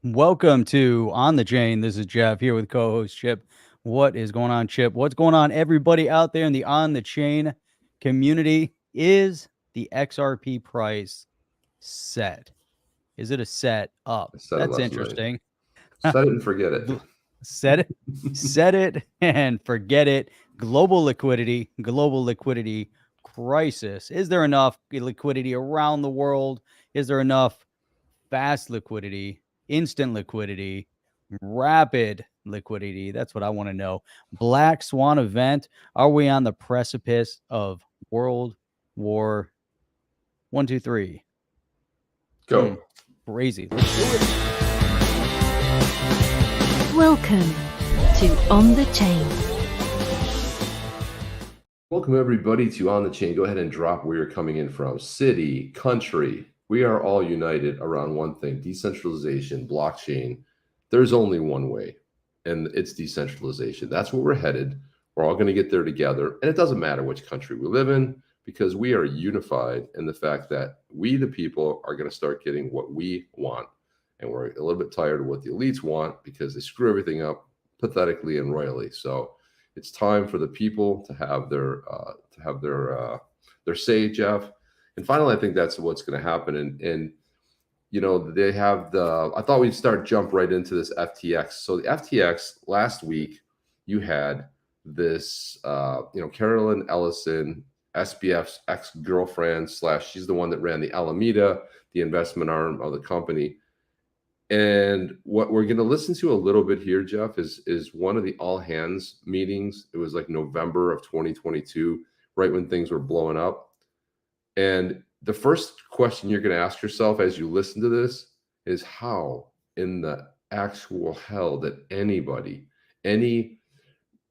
Welcome to On the Chain. This is Jeff here with co-host Chip. What is going on, Chip? What's going on, everybody out there in the On the Chain community? Is the XRP price set? Is it a set up? I said it That's last night. interesting. Set it and forget it. Set it and forget it. Global liquidity crisis. Is there enough liquidity around the world? Is there enough fast liquidity, instant liquidity, rapid liquidity? That's what I want to know. Black Swan event. Are we on the precipice of World War One, two, three? Go. Crazy. Let's do it. Welcome to On the Chain. Welcome everybody to On the Chain. Go ahead and drop where you're coming in from. City, country. We are all united around one thing: decentralization, blockchain. There's only one way, and it's decentralization. That's where we're headed. We're all going to get there together. And it doesn't matter which country we live in, because we are unified in the fact that we, the people, are going to start getting what we want. And we're a little bit tired of what the elites want because they screw everything up pathetically and royally. So it's time for the people to have their say, Jeff. And finally, I think that's what's going to happen. And you know, they have I thought we'd jump right into this FTX. So the FTX last week, you had this, Carolyn Ellison, SBF's ex-girlfriend / she's the one that ran the Alameda, the investment arm of the company. And what we're going to listen to a little bit here, Jeff, is one of the all hands meetings. It was like November of 2022, right when things were blowing up. And the first question you're going to ask yourself as you listen to this is, how in the actual hell did anybody, any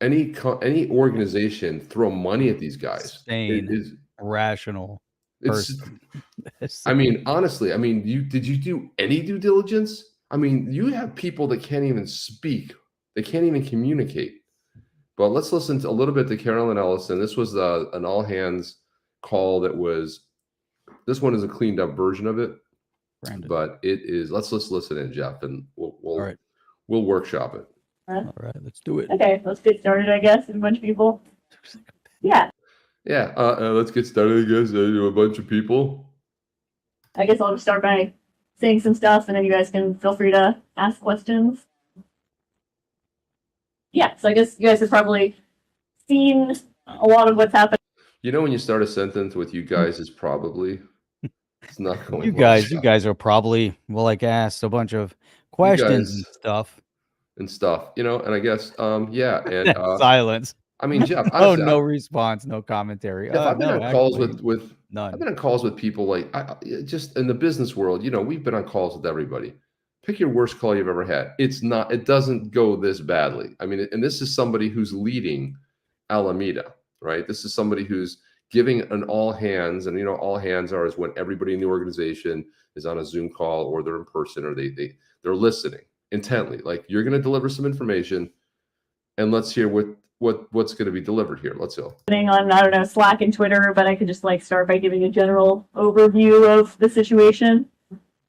organization throw money at these guys? Insane, It is rational. I mean, honestly, did you do any due diligence? I mean, you have people that can't even speak. They can't even communicate. But let's listen to a little bit to Carolyn Ellison. This was an all hands call this one is a cleaned up version of it. Brandon. But it is, let's listen in, Jeff, and we'll workshop it. All right, let's do it. Okay, let's get started, I guess. A bunch of people. Yeah. Yeah, let's get started, I guess. A bunch of people. I guess I'll just start by saying some stuff, and then you guys can feel free to ask questions. Yeah, so I guess you guys have probably seen a lot of what's happened. You know, when you start a sentence with "you guys" is probably, it's not going. You guys are probably asked a bunch of questions and stuff. You know, and I guess yeah, and silence. I mean, Jeff. Honestly, no response, no commentary. I've been on calls with none. I've been on calls with people like just in the business world. You know, we've been on calls with everybody. Pick your worst call you've ever had. It doesn't go this badly. I mean, and this is somebody who's leading Alameda, right? This is somebody who's giving an all hands, and all hands is when everybody in the organization is on a Zoom call, or they're in person, or they're listening intently. Like, you're going to deliver some information, and let's hear what's going to be delivered here. Let's go. On, I don't know, Slack and Twitter, but I could just start by giving a general overview of the situation.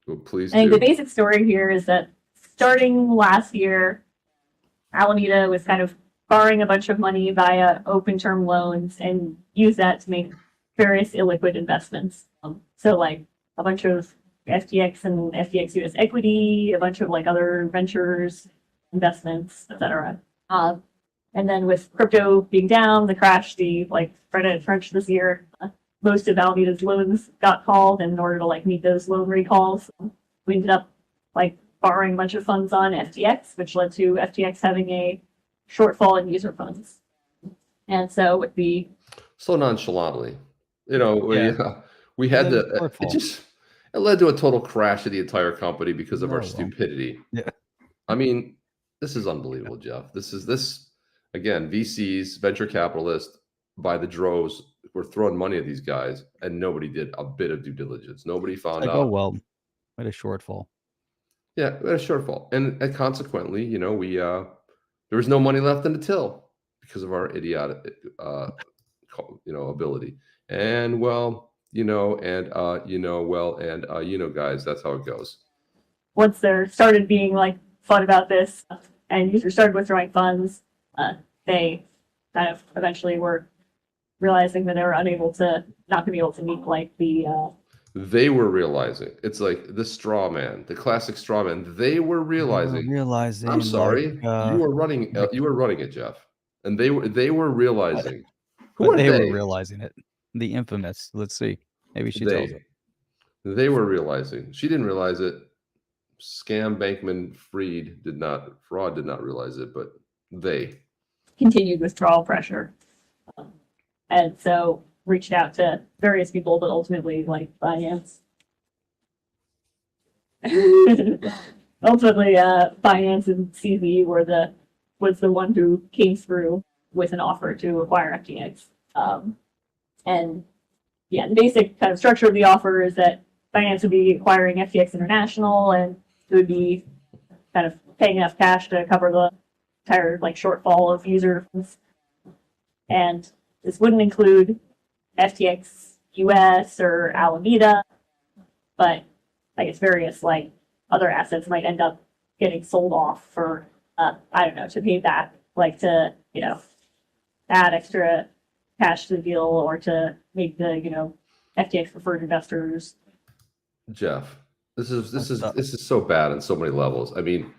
Well, please. I think the basic story here is that starting last year, Alameda was kind of borrowing a bunch of money via open term loans and use that to make various illiquid investments. So a bunch of FTX and FTX US equity, a bunch of other ventures, investments, etc. And then with crypto being down, the crash, the Reddit crunch this year, most of Alameda's loans got called, and in order to meet those loan recalls, we ended up borrowing a bunch of funds on FTX, which led to FTX having a shortfall in user funds. And so with the so nonchalantly, we had it led to a total crash of the entire company because of our stupidity. Yeah. I mean, this is unbelievable, Jeff. This again, VCs, venture capitalists by the droves were throwing money at these guys, and nobody did a bit of due diligence. Nobody found out. Oh, well, we had a shortfall. Yeah, we had a shortfall. And consequently, we there was no money left in the till because of our idiotic ability. And guys, that's how it goes. once there started being like fun about this and users started withdrawing funds, they kind of eventually were realizing that they were not gonna be able to meet like the They were realizing. It's like the straw man, the classic straw man. They were realizing. I'm sorry, you were running it, Jeff, and they were realizing. Who but are they were they? realizing it. The infamous. Let's see. Maybe she tells it. They were realizing. She didn't realize it. Scam Bankman Fraud did not realize it, but they continued withdrawal pressure. And so reached out to various people, but ultimately like Binance. Ultimately, Binance and CZ was the one who came through with an offer to acquire FTX. And yeah, the basic kind of structure of the offer is that Binance would be acquiring FTX International, and it would be kind of paying enough cash to cover the entire like shortfall of user funds. And this wouldn't include FTX US or Alameda, but I guess various like other assets might end up getting sold off for I don't know, to pay back, like to, you know, add extra cash to the deal or to make the, you know, FTX preferred investors. Jeff, this is so bad on so many levels. I mean,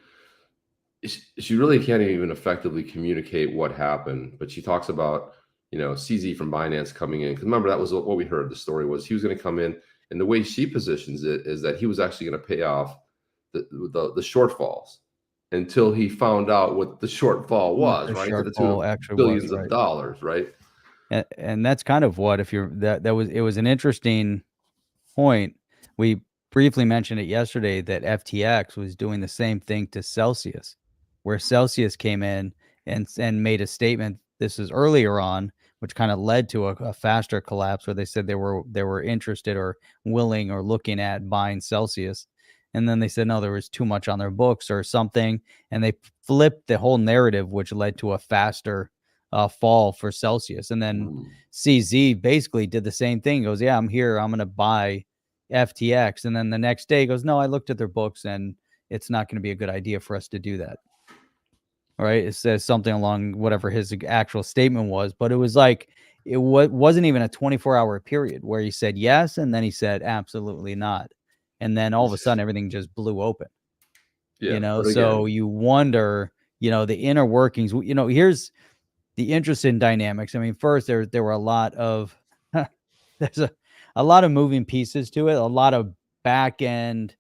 she really can't even effectively communicate what happened, but she talks about, you know, CZ from Binance coming in. Because remember, that was what we heard. The story was he was going to come in, and the way she positions it is that he was actually going to pay off the shortfalls until he found out what the shortfall was, The right? shortfall To the tune of actually billions was, of right. dollars, right? And that's kind of what, if you're it was an interesting point. We briefly mentioned it yesterday that FTX was doing the same thing to Celsius, where Celsius came in and made a statement. This is earlier on, which kind of led to a faster collapse, where they said they were interested or willing or looking at buying Celsius. And then they said, no, there was too much on their books or something. And they flipped the whole narrative, which led to a faster fall for Celsius. And then CZ basically did the same thing. He goes, yeah, I'm here. I'm going to buy FTX. And then the next day he goes, no, I looked at their books and it's not going to be a good idea for us to do that. All right. It says something along whatever his actual statement was, but it was like, it wasn't even a 24-hour period where he said yes. And then he said, absolutely not. And then all of a sudden everything just blew open, Yeah, you know? but again, So you wonder, you know, the inner workings, you know, here's the interesting dynamics. I mean, first there were a lot of, there's a lot of moving pieces to it, a lot of back end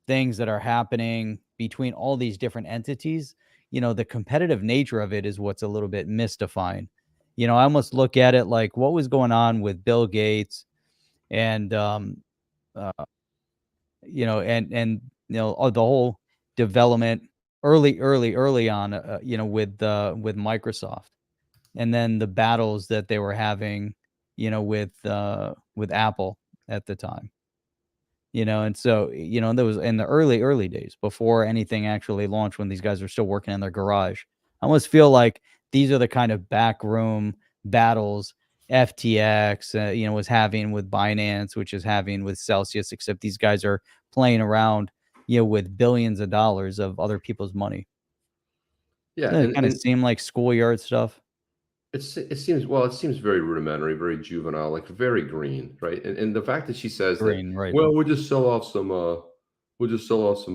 things that are happening between all these different entities. You know, the competitive nature of it is what's a little bit mystifying. You know, I almost look at it like what was going on with Bill Gates and, you know, and, you know, the whole development early on, you know, with Microsoft, and then the battles that they were having, you know, with Apple at the time. You know, and so, you know, there was in the early days before anything actually launched, when these guys were still working in their garage. I almost feel like these are the kind of backroom battles FTX, you know, was having with Binance, which is having with Celsius, except these guys are playing around, you know, with billions of dollars of other people's money. yeah, Doesn't it kind of seem like schoolyard stuff? it seems very rudimentary, very juvenile, like very green, right? And the fact that she says Green, that, right. well, we'll just sell off some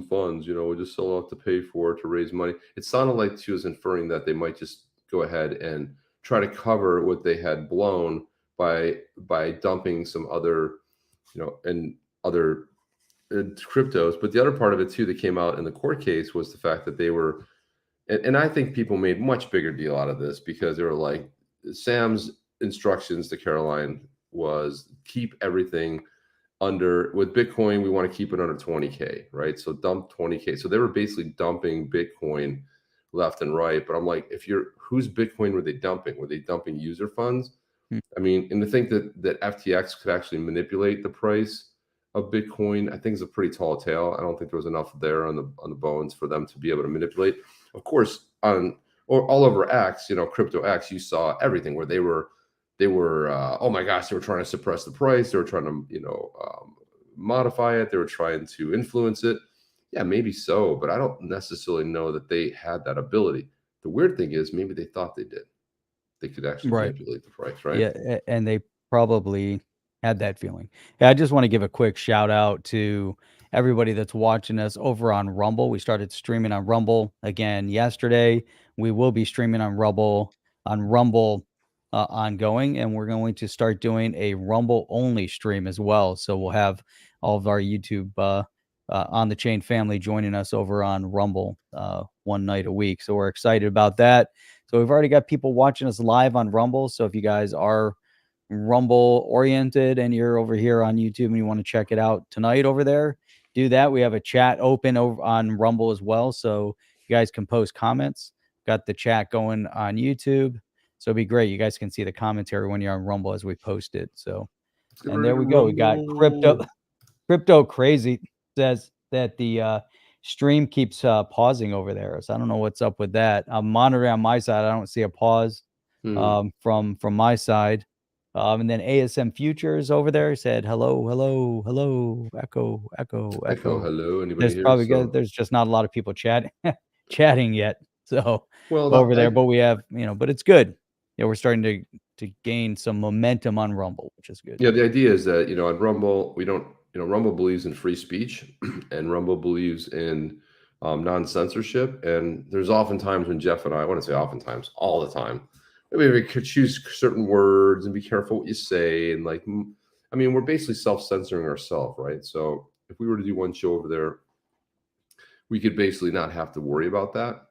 funds, you know, we'll just sell off to pay for it, to raise money. It sounded like she was inferring that they might just go ahead and try to cover what they had blown by dumping some other, you know, and other cryptos. But the other part of it too that came out in the court case was the fact that they were, and I think people made much bigger deal out of this, because they were like, Sam's instructions to Caroline was keep everything under, with Bitcoin, we want to keep it under 20K, right? So dump 20K. So they were basically dumping Bitcoin left and right. But I'm like, whose Bitcoin were they dumping? Were they dumping user funds? I mean, and to think that FTX could actually manipulate the price of Bitcoin, I think is a pretty tall tale. I don't think there was enough there on the bones for them to be able to manipulate. Of course, all over X, you know, crypto X, you saw everything where they were oh my gosh, they were trying to suppress the price, they were trying to, you know, modify it, they were trying to influence it. Yeah, maybe so, but I don't necessarily know that they had that ability. The weird thing is maybe they thought they did. They could actually Right. manipulate the price, right? Yeah, and they probably had that feeling. Yeah, I just want to give a quick shout out to everybody that's watching us over on Rumble. We started streaming on Rumble again yesterday. We will be streaming on Rumble ongoing, and we're going to start doing a Rumble only stream as well. So we'll have all of our YouTube on the chain family joining us over on Rumble one night a week. So we're excited about that. So we've already got people watching us live on Rumble. So if you guys are Rumble oriented and you're over here on YouTube and you want to check it out tonight over there, do that. We have a chat open over on Rumble as well. So you guys can post comments. Got the chat going on YouTube. So it'd be great. You guys can see the commentary when you're on Rumble as we post it. So, and there we go. We got Crypto Crazy says that the stream keeps pausing over there. So I don't know what's up with that. I'm monitoring on my side. I don't see a pause from my side. And then ASM Futures over there said hello, hello, hello, echo. Hello. Anybody There's here? probably So, there's just not a lot of people chatting yet. So well, over there, but we have, but it's good. Yeah, we're starting to gain some momentum on Rumble, which is good. yeah, the idea is that, on Rumble, we don't, Rumble believes in free speech and Rumble believes in non-censorship. And there's oftentimes when Jeff and I want to say oftentimes, all the time, we could choose certain words and be careful what you say. And we're basically self-censoring ourselves, right? So if we were to do one show over there, we could basically not have to worry about that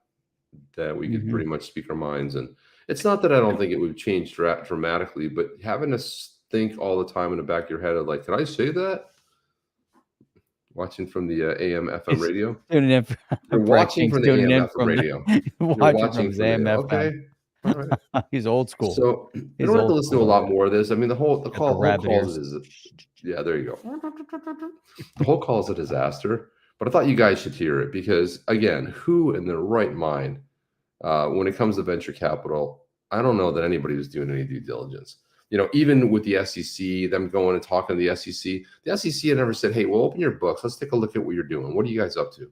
we could pretty much speak our minds. And it's not that I don't think it would change dramatically, but having us think all the time in the back of your head of like, can I say that? Watching from the AM FM radio. Tuning in You're watching from the AM FM radio. You're watching from the AM FM. Okay. All right. He's old school. So you don't have to listen to a lot more of this. I mean, the whole call is yeah, there you go. The whole call is a disaster. But I thought you guys should hear it because, again, who in their right mind, when it comes to venture capital, I don't know that anybody was doing any due diligence. Even with the SEC, them going and talking to the SEC had never said, hey, well, open your books. Let's take a look at what you're doing. What are you guys up to?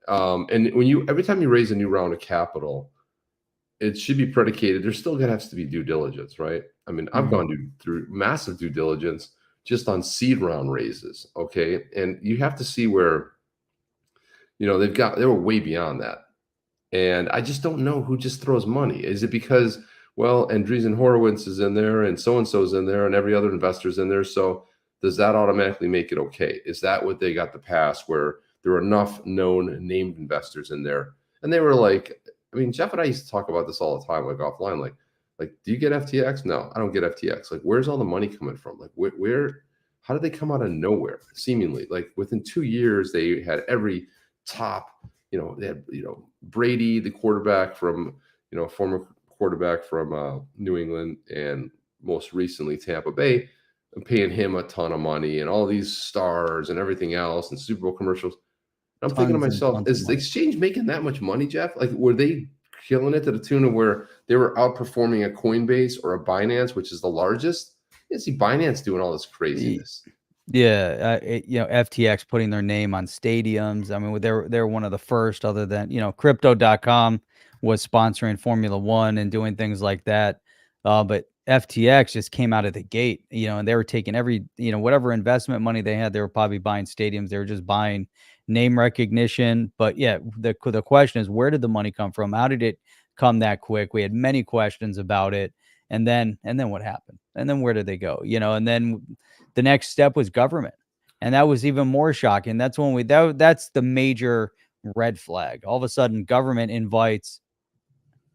And every time you raise a new round of capital, it should be predicated. There's still going to have to be due diligence, right? I mean, I've gone through massive due diligence just on seed round raises. Okay. And you have to see where, they were way beyond that. And I just don't know who just throws money. Is it because, well, Andreessen Horowitz is in there and so-and-so's in there and every other investor's in there. So does that automatically make it okay? Is that what they got the pass where there are enough known named investors in there? And they were like, I mean, Jeff and I used to talk about this all the time, like offline, like, do you get FTX? No, I don't get FTX. Like, where's all the money coming from? Like, how did they come out of nowhere? Seemingly, like within 2 years, they had every top, they had, Brady, the quarterback from, former quarterback from New England and most recently Tampa Bay, paying him a ton of money and all these stars and everything else and Super Bowl commercials. I'm thinking to myself, is the exchange making that much money, Jeff? Like, were they killing it to the tune of where they were outperforming a Coinbase or a Binance, which is the largest? You see Binance doing all this craziness. Yeah, FTX putting their name on stadiums. I mean, they're one of the first, other than Crypto.com was sponsoring Formula One and doing things like that. But FTX just came out of the gate, and they were taking every, whatever investment money they had, they were probably buying stadiums. They were just buying name recognition. But yeah, the question is, where did the money come from? How did it come that quick? We had many questions about it. And then what happened? And then where did they go? And then the next step was government. And that was even more shocking. That's when that's the major red flag. All of a sudden, government invites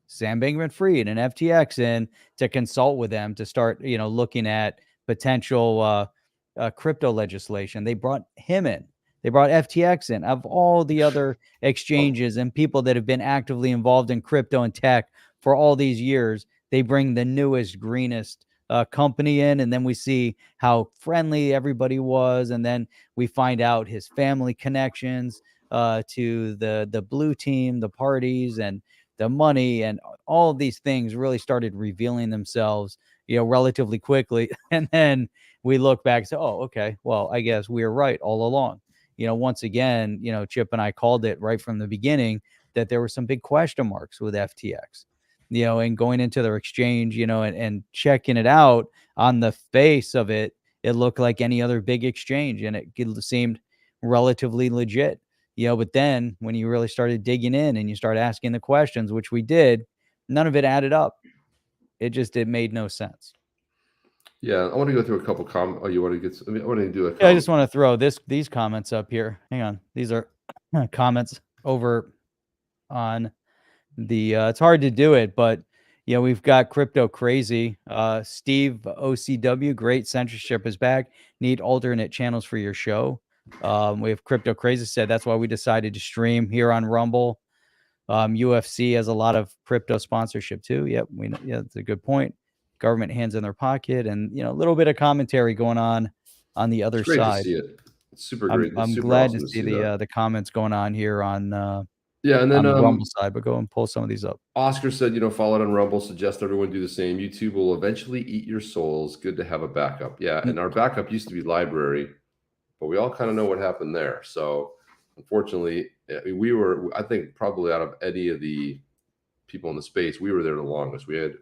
Sam Bankman-Fried and FTX in to consult with them to start, looking at potential crypto legislation. They brought him in. They brought FTX in. Of all the other exchanges and people that have been actively involved in crypto and tech for all these years, they bring the newest, greenest company in, and then we see how friendly everybody was, and then we find out his family connections to the blue team, the parties, and the money, and all of these things really started revealing themselves, relatively quickly. And then we look back and say, oh, okay, well, I guess we were right all along. once again, Chip and I called it right from the beginning that there were some big question marks with FTX, and going into their exchange, and checking it out on the face of it, it looked like any other big exchange, and it seemed relatively legit, but then when you really started digging in and you start asking the questions, which we did, none of it added up. It made no sense. Yeah, I want to go through a couple oh, you want to get? I want to do a. Yeah, I just want to throw these comments up here. Hang on, these are comments over on the. It's hard to do it, but we've got Crypto Crazy, Steve OCW. Great, censorship is back. Need alternate channels for your show. We have Crypto Crazy said that's why we decided to stream here on Rumble. UFC has a lot of crypto sponsorship too. Yep, yeah, that's a good point. Government hands in their pocket, and a little bit of commentary going on the other it's great side. to see it. It's super great. I'm super glad awesome to see the comments going on here on yeah, and then on the Rumble side. But go and pull some of these up. Oscar said, follow it on Rumble. Suggest everyone do the same. YouTube will eventually eat your souls. Good to have a backup. Yeah, and our backup used to be Library, but we all kind of know what happened there. So unfortunately, I think probably out of any of the people in the space, we were there the longest. We had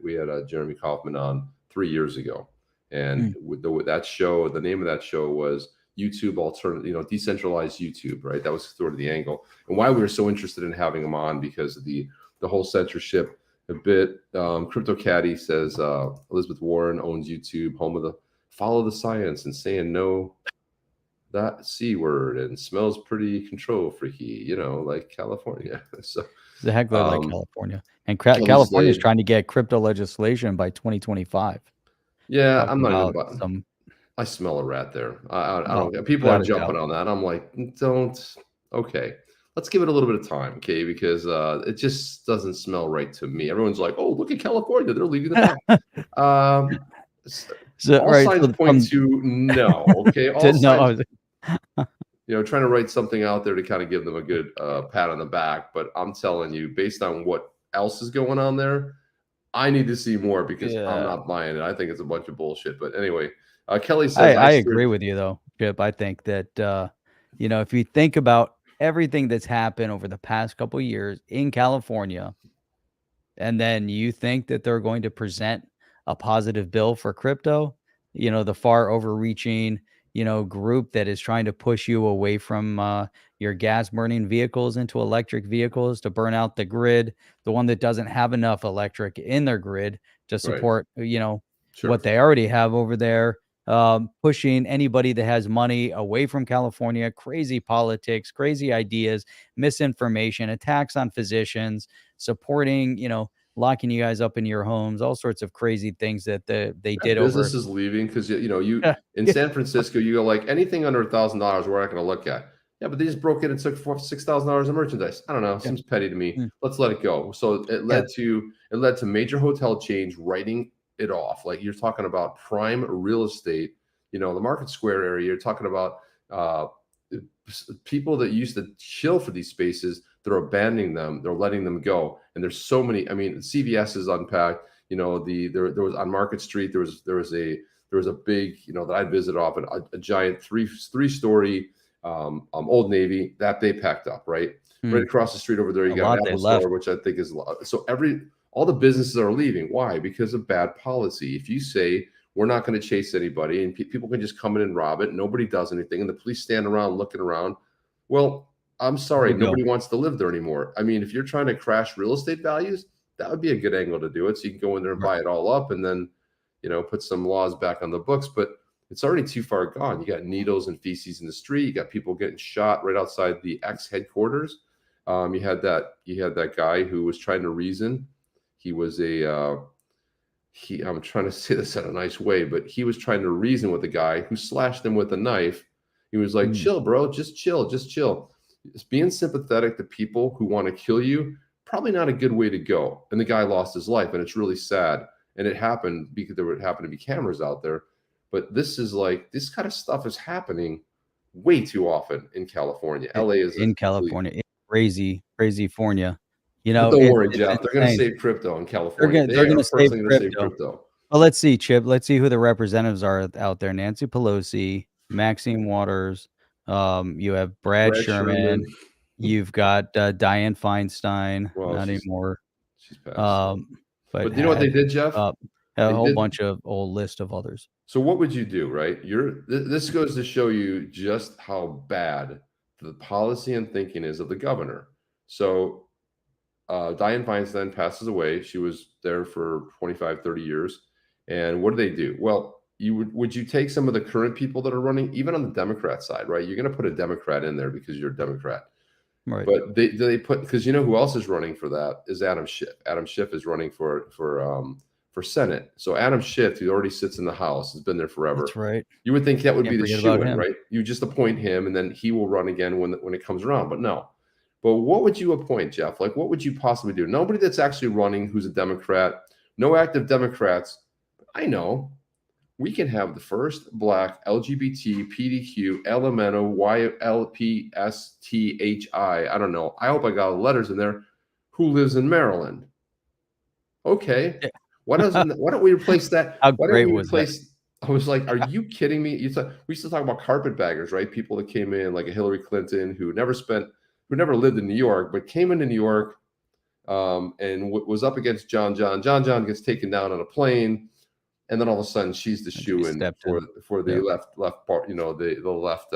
Jeremy Kaufman on 3 years ago, and with that show, the name of that show was YouTube Alternative, decentralized YouTube, right? That was sort of the angle, and why we were so interested in having him on, because of the whole censorship a bit. Crypto Caddy says Elizabeth Warren owns YouTube, home of the follow the science and saying no that C word, and smells pretty control freaky, like California. So exactly like California, and California is trying to get crypto legislation by 2025. Yeah, I'm not even some. I smell a rat there. I don't. People are jumping on that. I'm like, don't. Okay, let's give it a little bit of time, okay? Because it just doesn't smell right to me. Everyone's like, oh, look at California, they're leaving the back. All signs point to no. Okay, all signs. Trying to write something out there to kind of give them a good pat on the back. But I'm telling you, based on what else is going on there, I need to see more, because I'm not buying it. I think it's a bunch of bullshit. But anyway, Kelly says, I agree with you, though, Chip. I think that, if you think about everything that's happened over the past couple of years in California, and then you think that they're going to present a positive bill for crypto, the far overreaching group that is trying to push you away from your gas burning vehicles into electric vehicles to burn out the grid, the one that doesn't have enough electric in their grid to support, what they already have over there, pushing anybody that has money away from California, crazy politics, crazy ideas, misinformation, attacks on physicians, supporting, locking you guys up in your homes, all sorts of crazy things that they did. Business is leaving because you in San Francisco, you go like anything under $1,000, we're not going to look at. Yeah, but they just broke in and took $6,000 of merchandise. I don't know. Seems petty to me. Let's let it go. So it led to major hotel chains writing it off. Like, you're talking about prime real estate. The Market Square area. You're talking about people that used to chill for these spaces. They're abandoning them. They're letting them go. And there's so many. I mean, CVS is unpacked. There was on Market Street. There was a big, that I visited often, a giant three-story Old Navy that they packed up. Right across the street over there, you got an Apple store, which I think is so. All the businesses are leaving. Why? Because of bad policy. If you say we're not going to chase anybody, and people can just come in and rob it, nobody does anything, and the police stand around looking around, well, I'm sorry, nobody wants to live there anymore. I mean, if you're trying to crash real estate values, that would be a good angle to do it. So you can go in there and buy it all up, and then, put some laws back on the books. But it's already too far gone. You got needles and feces in the street. You got people getting shot right outside the X headquarters. You had that guy who was trying to reason. He was I'm trying to say this in a nice way, but he was trying to reason with the guy who slashed him with a knife. He was like, chill, bro, just chill. Just being sympathetic to people who want to kill you, probably not a good way to go. And the guy lost his life, and it's really sad. And it happened because there would happen to be cameras out there. But this kind of stuff is happening way too often in California. LA is in California. It's crazy Fornia. But don't worry, Jeff. They're going to save crypto in California. They're going to save crypto. Well, let's see, Chip. Let's see who the representatives are out there. Nancy Pelosi, Maxine Waters, You have Brad Brad Sherman. You've got Dianne Feinstein. Well, Not she's anymore. passed. So. But But you know what they did, Jeff? a They whole did. bunch of old list of others. So what would you do, right? This goes to show you just how bad the policy and thinking is of the governor. So Dianne Feinstein passes away. She was there for 25, 30 years. And what do they do? Well, would you take some of the current people that are running, even on the Democrat side, right? You're going to put a Democrat in there because you're a Democrat. Right. But they put, because you know who else is running for that is Adam Schiff. Adam Schiff is running for Senate. So Adam Schiff, who already sits in the House, has been there forever. That's right. You would think that would Can't be the forget about shoe-in, him. right? You just appoint him, and then he will run again when it comes around. But no. But what would you appoint, Jeff? Like, what would you possibly do? Nobody that's actually running who's a Democrat. No active Democrats. I know. We can have the first Black LGBT PDQ LMNO YLPSTHI. I don't know. I hope I got letters in there. Who lives in Maryland? Okay. Yeah. Why don't we replace that? How Why great don't we was that? replace? I was like, are you kidding me? We used to talk about carpetbaggers, right? People that came in, like a Hillary Clinton, who never lived in New York, but came into New York and was up against John. John gets taken down on a plane, and then all of a sudden she's the shoe-in for the left part, you know, the left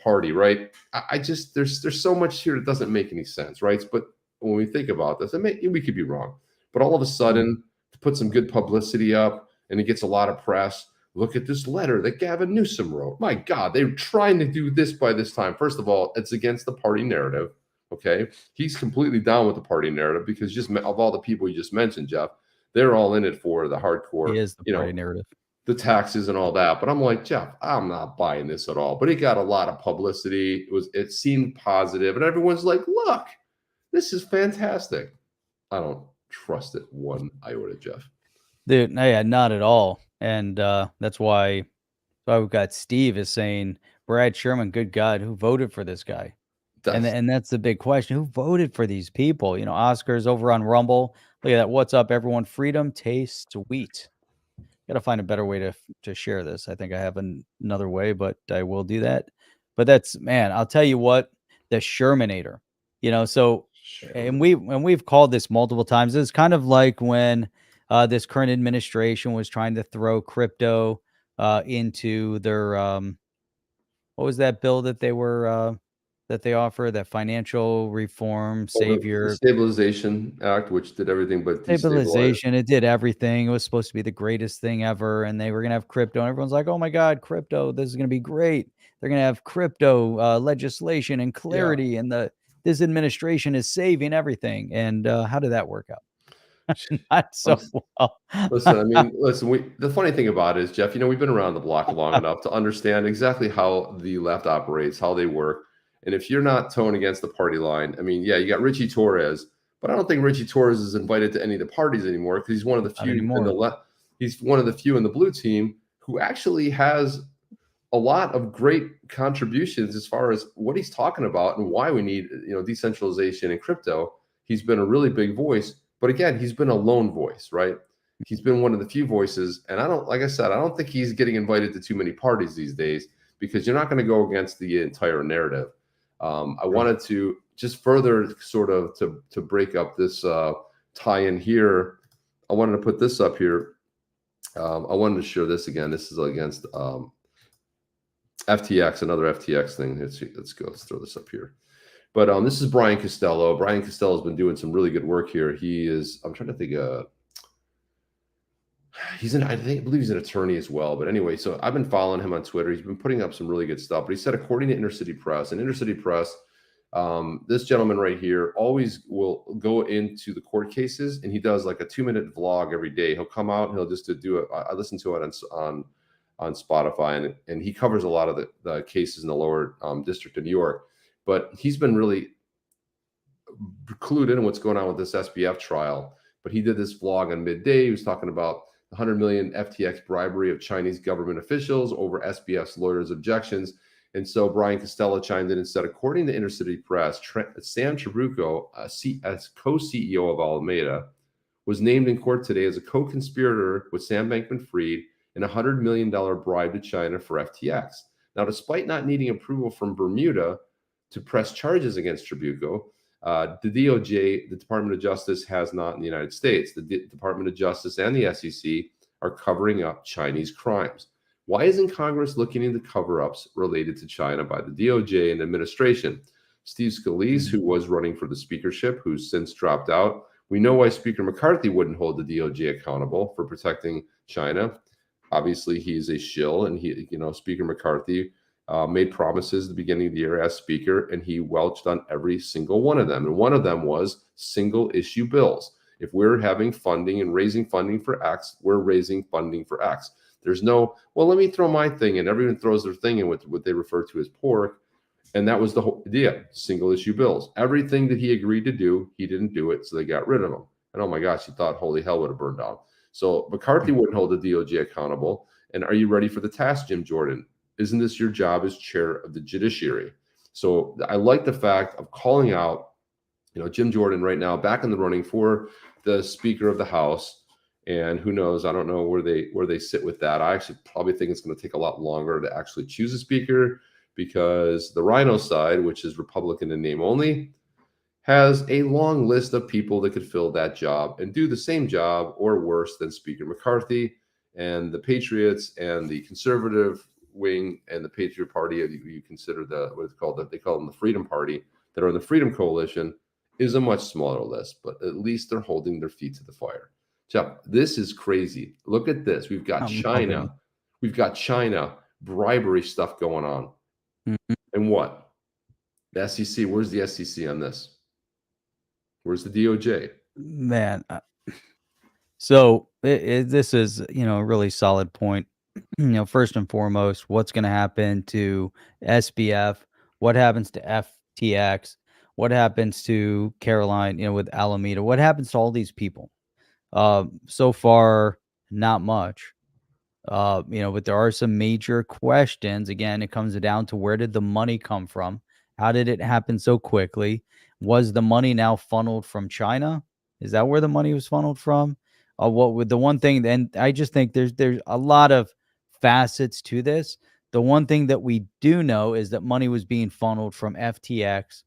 party, right? I just there's so much here that doesn't make any sense, right? But when we think about this, we could be wrong, but all of a sudden to put some good publicity up, and it gets a lot of press. Look at this letter that Gavin Newsom wrote. My God, they're trying to do this by this time. First of all, it's against the party narrative. Okay, he's completely down with the party narrative because just of all the people you just mentioned, Jeff, they're all in it for the hardcore. He is the party narrative, the taxes and all that. But I'm like, Jeff, I'm not buying this at all. But it got a lot of publicity. It seemed positive, and everyone's like, look, this is fantastic. I don't trust it one iota, Jeff. Dude, yeah, not at all. And that's why we've got Steve is saying Brad Sherman, good God, who voted for this guy? And that's the big question. Who voted for these people? You know, Oscar's over on Rumble. Look at that. What's up, everyone? Freedom tastes sweet. Got to find a better way to share this. I think I have another way, but I will do that. But that's, man, I'll tell you what, the Sherminator, you know, so, and we've called this multiple times. It's kind of like when this current administration was trying to throw crypto into their, what was that bill that they were, that they offer, that financial reform savior the Stabilization Act, which did everything but stabilization. It did everything. It was supposed to be the greatest thing ever, and they were gonna have crypto, and everyone's like, "Oh my God, crypto! This is gonna be great. They're gonna have crypto legislation and clarity, and this administration is saving everything." And how did that work out? Not so well. Listen. The funny thing about it is, Jeff, you know, we've been around the block long enough to understand exactly how the left operates, how they work. And if you're not towing against the party line, I mean, yeah, you got Richie Torres, but I don't think Richie Torres is invited to any of the parties anymore because he's one of the few in the left. He's one of the few in the blue team who actually has a lot of great contributions as far as what he's talking about and why we need, you know, decentralization and crypto. He's been a really big voice, but again, he's been a lone voice, right? He's been one of the few voices, and like I said, I don't think he's getting invited to too many parties these days because you're not going to go against the entire narrative. I wanted to just further sort of to break up this tie-in here. I wanted to put this up here. I wanted to share this again. This is against FTX, another FTX thing. Let's throw this up here. But this is Brian Castello. Brian Castello has been doing some really good work here. I'm trying to think. I believe he's an attorney as well. But anyway, so I've been following him on Twitter. He's been putting up some really good stuff. But he said, according to Intercity Press, this gentleman right here always will go into the court cases, and he does like a 2-minute vlog every day. He'll come out and he'll just do it. I listen to it on Spotify, and he covers a lot of the cases in the lower district of New York. But he's been really clued in on what's going on with this SBF trial. But he did this vlog on midday. He was talking about 100 million FTX bribery of Chinese government officials over SBF's lawyers' objections. And so Brian Castello chimed in and said, according to Intercity Press, Sam Trabucco, as co-CEO of Alameda, was named in court today as a co-conspirator with Sam Bankman-Fried in a $100 million bribe to China for FTX. Now, despite not needing approval from Bermuda to press charges against Trabuco, the DOJ, the Department of Justice, has not in the United States. The Department of Justice and the SEC are covering up Chinese crimes. Why isn't Congress looking into cover-ups related to China by the DOJ and administration? Steve Scalise, who was running for the speakership, who's since dropped out. We know why Speaker McCarthy wouldn't hold the DOJ accountable for protecting China. Obviously, he's a shill, and Speaker McCarthy made promises at the beginning of the year as speaker, and he welched on every single one of them. And one of them was single issue bills. If we're having funding and raising funding for X, we're raising funding for X. There's no, well, let me throw my thing in. Everyone throws their thing in with what they refer to as pork. And that was the whole idea, single issue bills. Everything that he agreed to do, he didn't do it, so they got rid of him. And oh my gosh, he thought holy hell would have burned down. So McCarthy wouldn't hold the DOJ accountable. And are you ready for the task, Jim Jordan? Isn't this your job as chair of the judiciary? So I like the fact of calling out, Jim Jordan right now back in the running for the Speaker of the House. And who knows, I don't know where they sit with that. I actually probably think it's going to take a lot longer to actually choose a speaker, because the Rhino side, which is Republican in name only, has a long list of people that could fill that job and do the same job or worse than Speaker McCarthy. And the Patriots and the conservative wing and the Patriot Party, you consider they call them the Freedom Party, that are in the Freedom Coalition, is a much smaller list, but at least they're holding their feet to the fire. Jeff, this is crazy. Look at this. We've got China. We've got China bribery stuff going on. Mm-hmm. And what? The SEC, where's the SEC on this? Where's the DOJ? Man. So this is, a really solid point. First and foremost, what's going to happen to SBF? What happens to FTX? What happens to Caroline, with Alameda? What happens to all these people? So far, not much. But there are some major questions. Again, it comes down to where did the money come from? How did it happen so quickly? Was the money now funneled from China? Is that where the money was funneled from? What with the one thing, and I just think there's a lot of facets to this. The one thing that we do know is that money was being funneled from FTX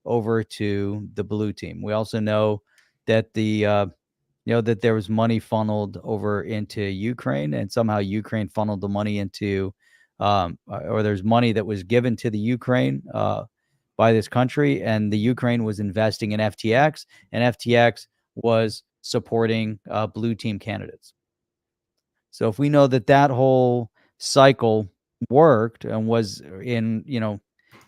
over to the blue team. We also know that that there was money funneled over into Ukraine, and somehow Ukraine funneled the money into, or there's money that was given to the Ukraine by this country, and the Ukraine was investing in FTX, and FTX was supporting blue team candidates. So if we know that whole cycle worked and was in,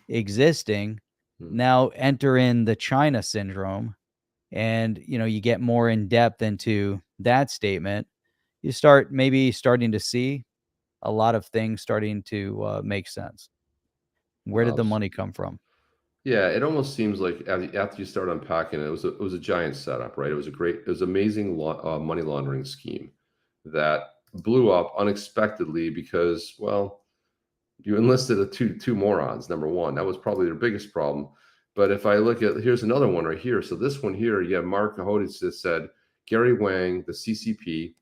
existing, now enter in the China syndrome, and you get more in depth into that statement, you start starting to see a lot of things starting to make sense. Where did the money come from? Yeah, it almost seems like after you start unpacking it, it was a giant setup, right? It was amazing money laundering scheme that blew up unexpectedly because, well, you enlisted two morons. Number one, that was probably their biggest problem. But if I look at, here's another one right here. So this one here, you have Mark Hodis that said Gary Wang, the CCP,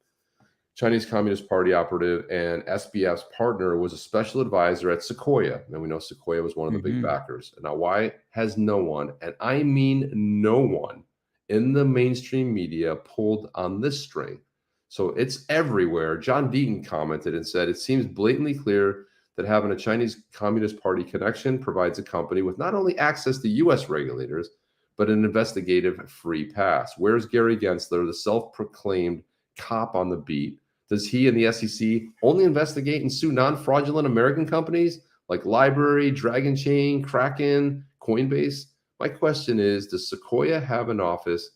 Chinese Communist Party operative, and SBF's partner, was a special advisor at Sequoia. And we know Sequoia was one of the big backers. Now, why has no one, and I mean no one, in the mainstream media pulled on this string? So it's everywhere. John Deaton commented and said, it seems blatantly clear that having a Chinese Communist Party connection provides a company with not only access to U.S. regulators, but an investigative free pass. Where's Gary Gensler, the self-proclaimed cop on the beat? Does he and the SEC only investigate and sue non-fraudulent American companies like Library, Dragon Chain, Kraken, Coinbase? My question is, does Sequoia have an office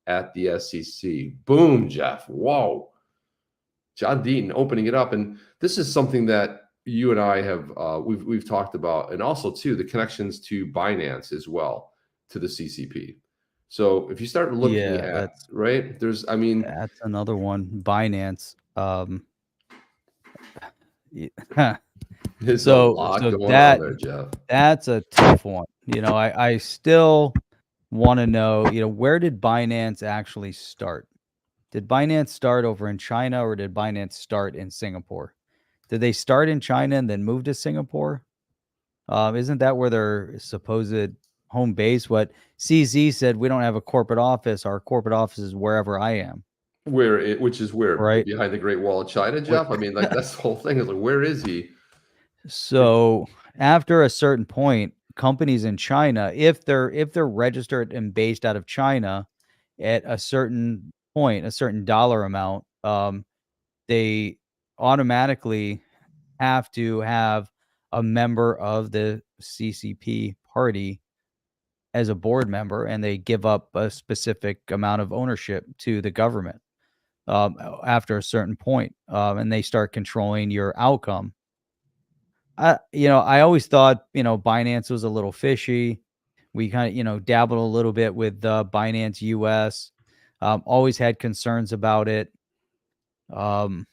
at the SEC? Boom, Jeff. Whoa. John Deaton opening it up. And this is something that you and I have we've talked about, and also too the connections to Binance as well, to the CCP. So if you start looking at right, that's another one. Binance. There's a lot going on there, Jeff. That's a tough one. I still want to know, where did Binance actually start? Did Binance start over in China, or did Binance start in Singapore? Did they start in China and then move to Singapore? Isn't that where their supposed home base? What CZ said, we don't have a corporate office. Our corporate office is wherever I am. Which is where Right. behind the Great Wall of China, Jeff. I mean, like that's the whole thing. Is like, where is he? So after a certain point, companies in China, if they're registered and based out of China, at a certain point, a certain dollar amount, they automatically have to have a member of the CCP party as a board member, and they give up a specific amount of ownership to the government after a certain point, and they start controlling your outcome. I always thought, Binance was a little fishy. We kind of, dabbled a little bit with Binance US. Always had concerns about it. And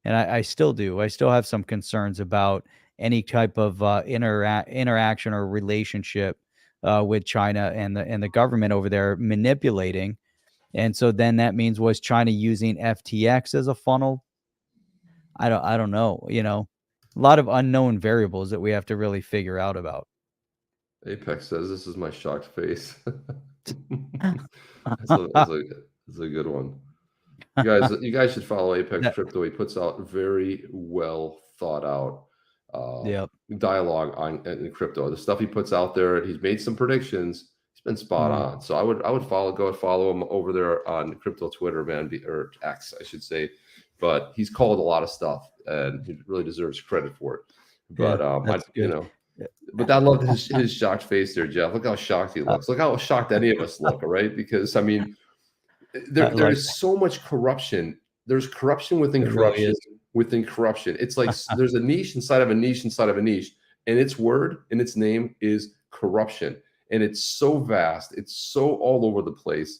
I still do. I still have some concerns about any type of interaction or relationship with China and the government over there manipulating. And so then that means, was China using FTX as a funnel? I don't know. A lot of unknown variables that we have to really figure out about. Apex says, "This is my shocked face." That's a good one. You guys should follow Apex Crypto. He puts out very well thought out dialogue in crypto. The stuff he puts out there, he's made some predictions. He's been spot on. So I would follow him over there on crypto Twitter, man, or X, I should say. But he's called a lot of stuff, and he really deserves credit for it. But but I love his shocked face there, Jeff. Look how shocked he looks. Look how shocked any of us look, all right? Because I mean, there is so much corruption. There's corruption within corruption within corruption. It's like there's a niche inside of a niche inside of a niche, and its word and its name is corruption. And it's so vast. It's so all over the place.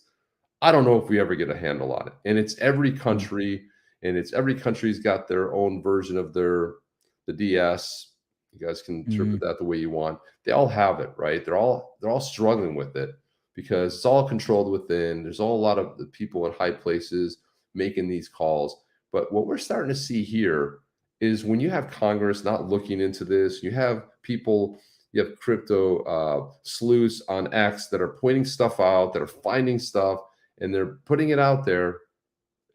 I don't know if we ever get a handle on it. And it's every country, and it's every country's got their own version of the DS. You guys can interpret that the way you want. They all have it, right? They're all struggling with it because it's all controlled within. There's a lot of the people in high places making these calls. But what we're starting to see here is when you have Congress not looking into this, you have people, you have crypto sleuths on X that are pointing stuff out, that are finding stuff, and they're putting it out there,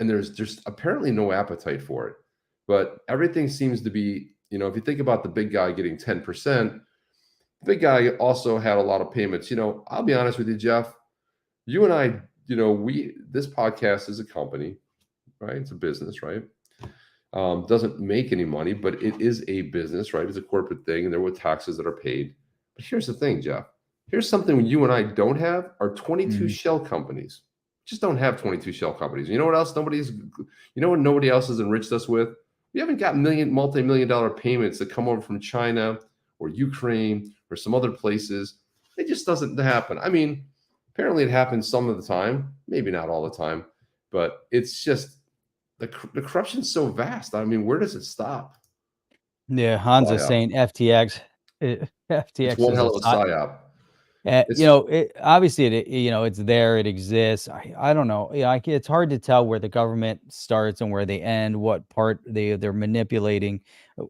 and there's just apparently no appetite for it. But everything seems to be, if you think about the big guy getting 10%, the big guy also had a lot of payments. I'll be honest with you, Jeff, you and I, this podcast is a company, right? It's a business, right? Doesn't make any money, but it is a business, right? It's a corporate thing, and there were taxes that are paid. But here's the thing, Jeff. Here's something you and I don't have are 22 shell companies. Just don't have 22 shell companies. You know what else what nobody else has enriched us with? We haven't got multi-million dollar payments that come over from China or Ukraine or some other places. It just doesn't happen. I mean, apparently it happens some of the time, maybe not all the time, but it's just the corruption's so vast. I mean, where does it stop? Yeah, Hans is saying FTX. FTX it's one hell of a psyop. Obviously, it's there, it exists. I don't know. It's hard to tell where the government starts and where they end, what part they're manipulating.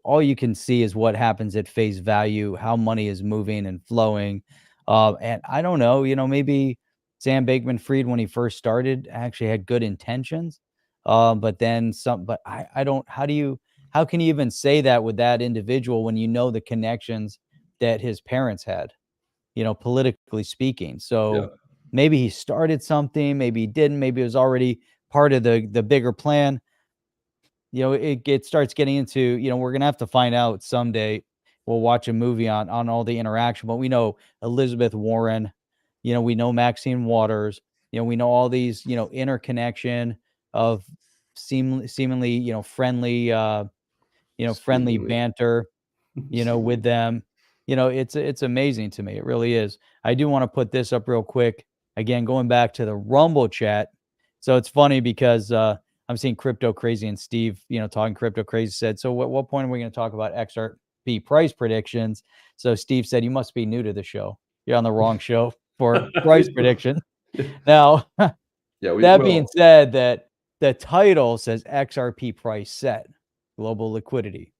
All you can see is what happens at face value, how money is moving and flowing. And I don't know, maybe Sam Bankman-Fried, when he first started, actually had good intentions. But then some, but I don't, how can you even say that with that individual when you know the connections that his parents had, politically speaking? So maybe he started something, maybe he didn't, maybe it was already part of the bigger plan. It starts getting into, we're going to have to find out someday. We'll watch a movie on all the interaction, but we know Elizabeth Warren, we know Maxine Waters, we know all these, interconnection of seemingly, friendly, friendly banter, with them. It's amazing to me. It really is. I do want to put this up real quick. Again, going back to the Rumble chat. So it's funny because I'm seeing Crypto Crazy and Steve, talking Crypto Crazy said, so at what point are we going to talk about XRP price predictions? So Steve said, you must be new to the show. You're on the wrong show for price prediction. Now, that being said, that the title says XRP price set, global liquidity,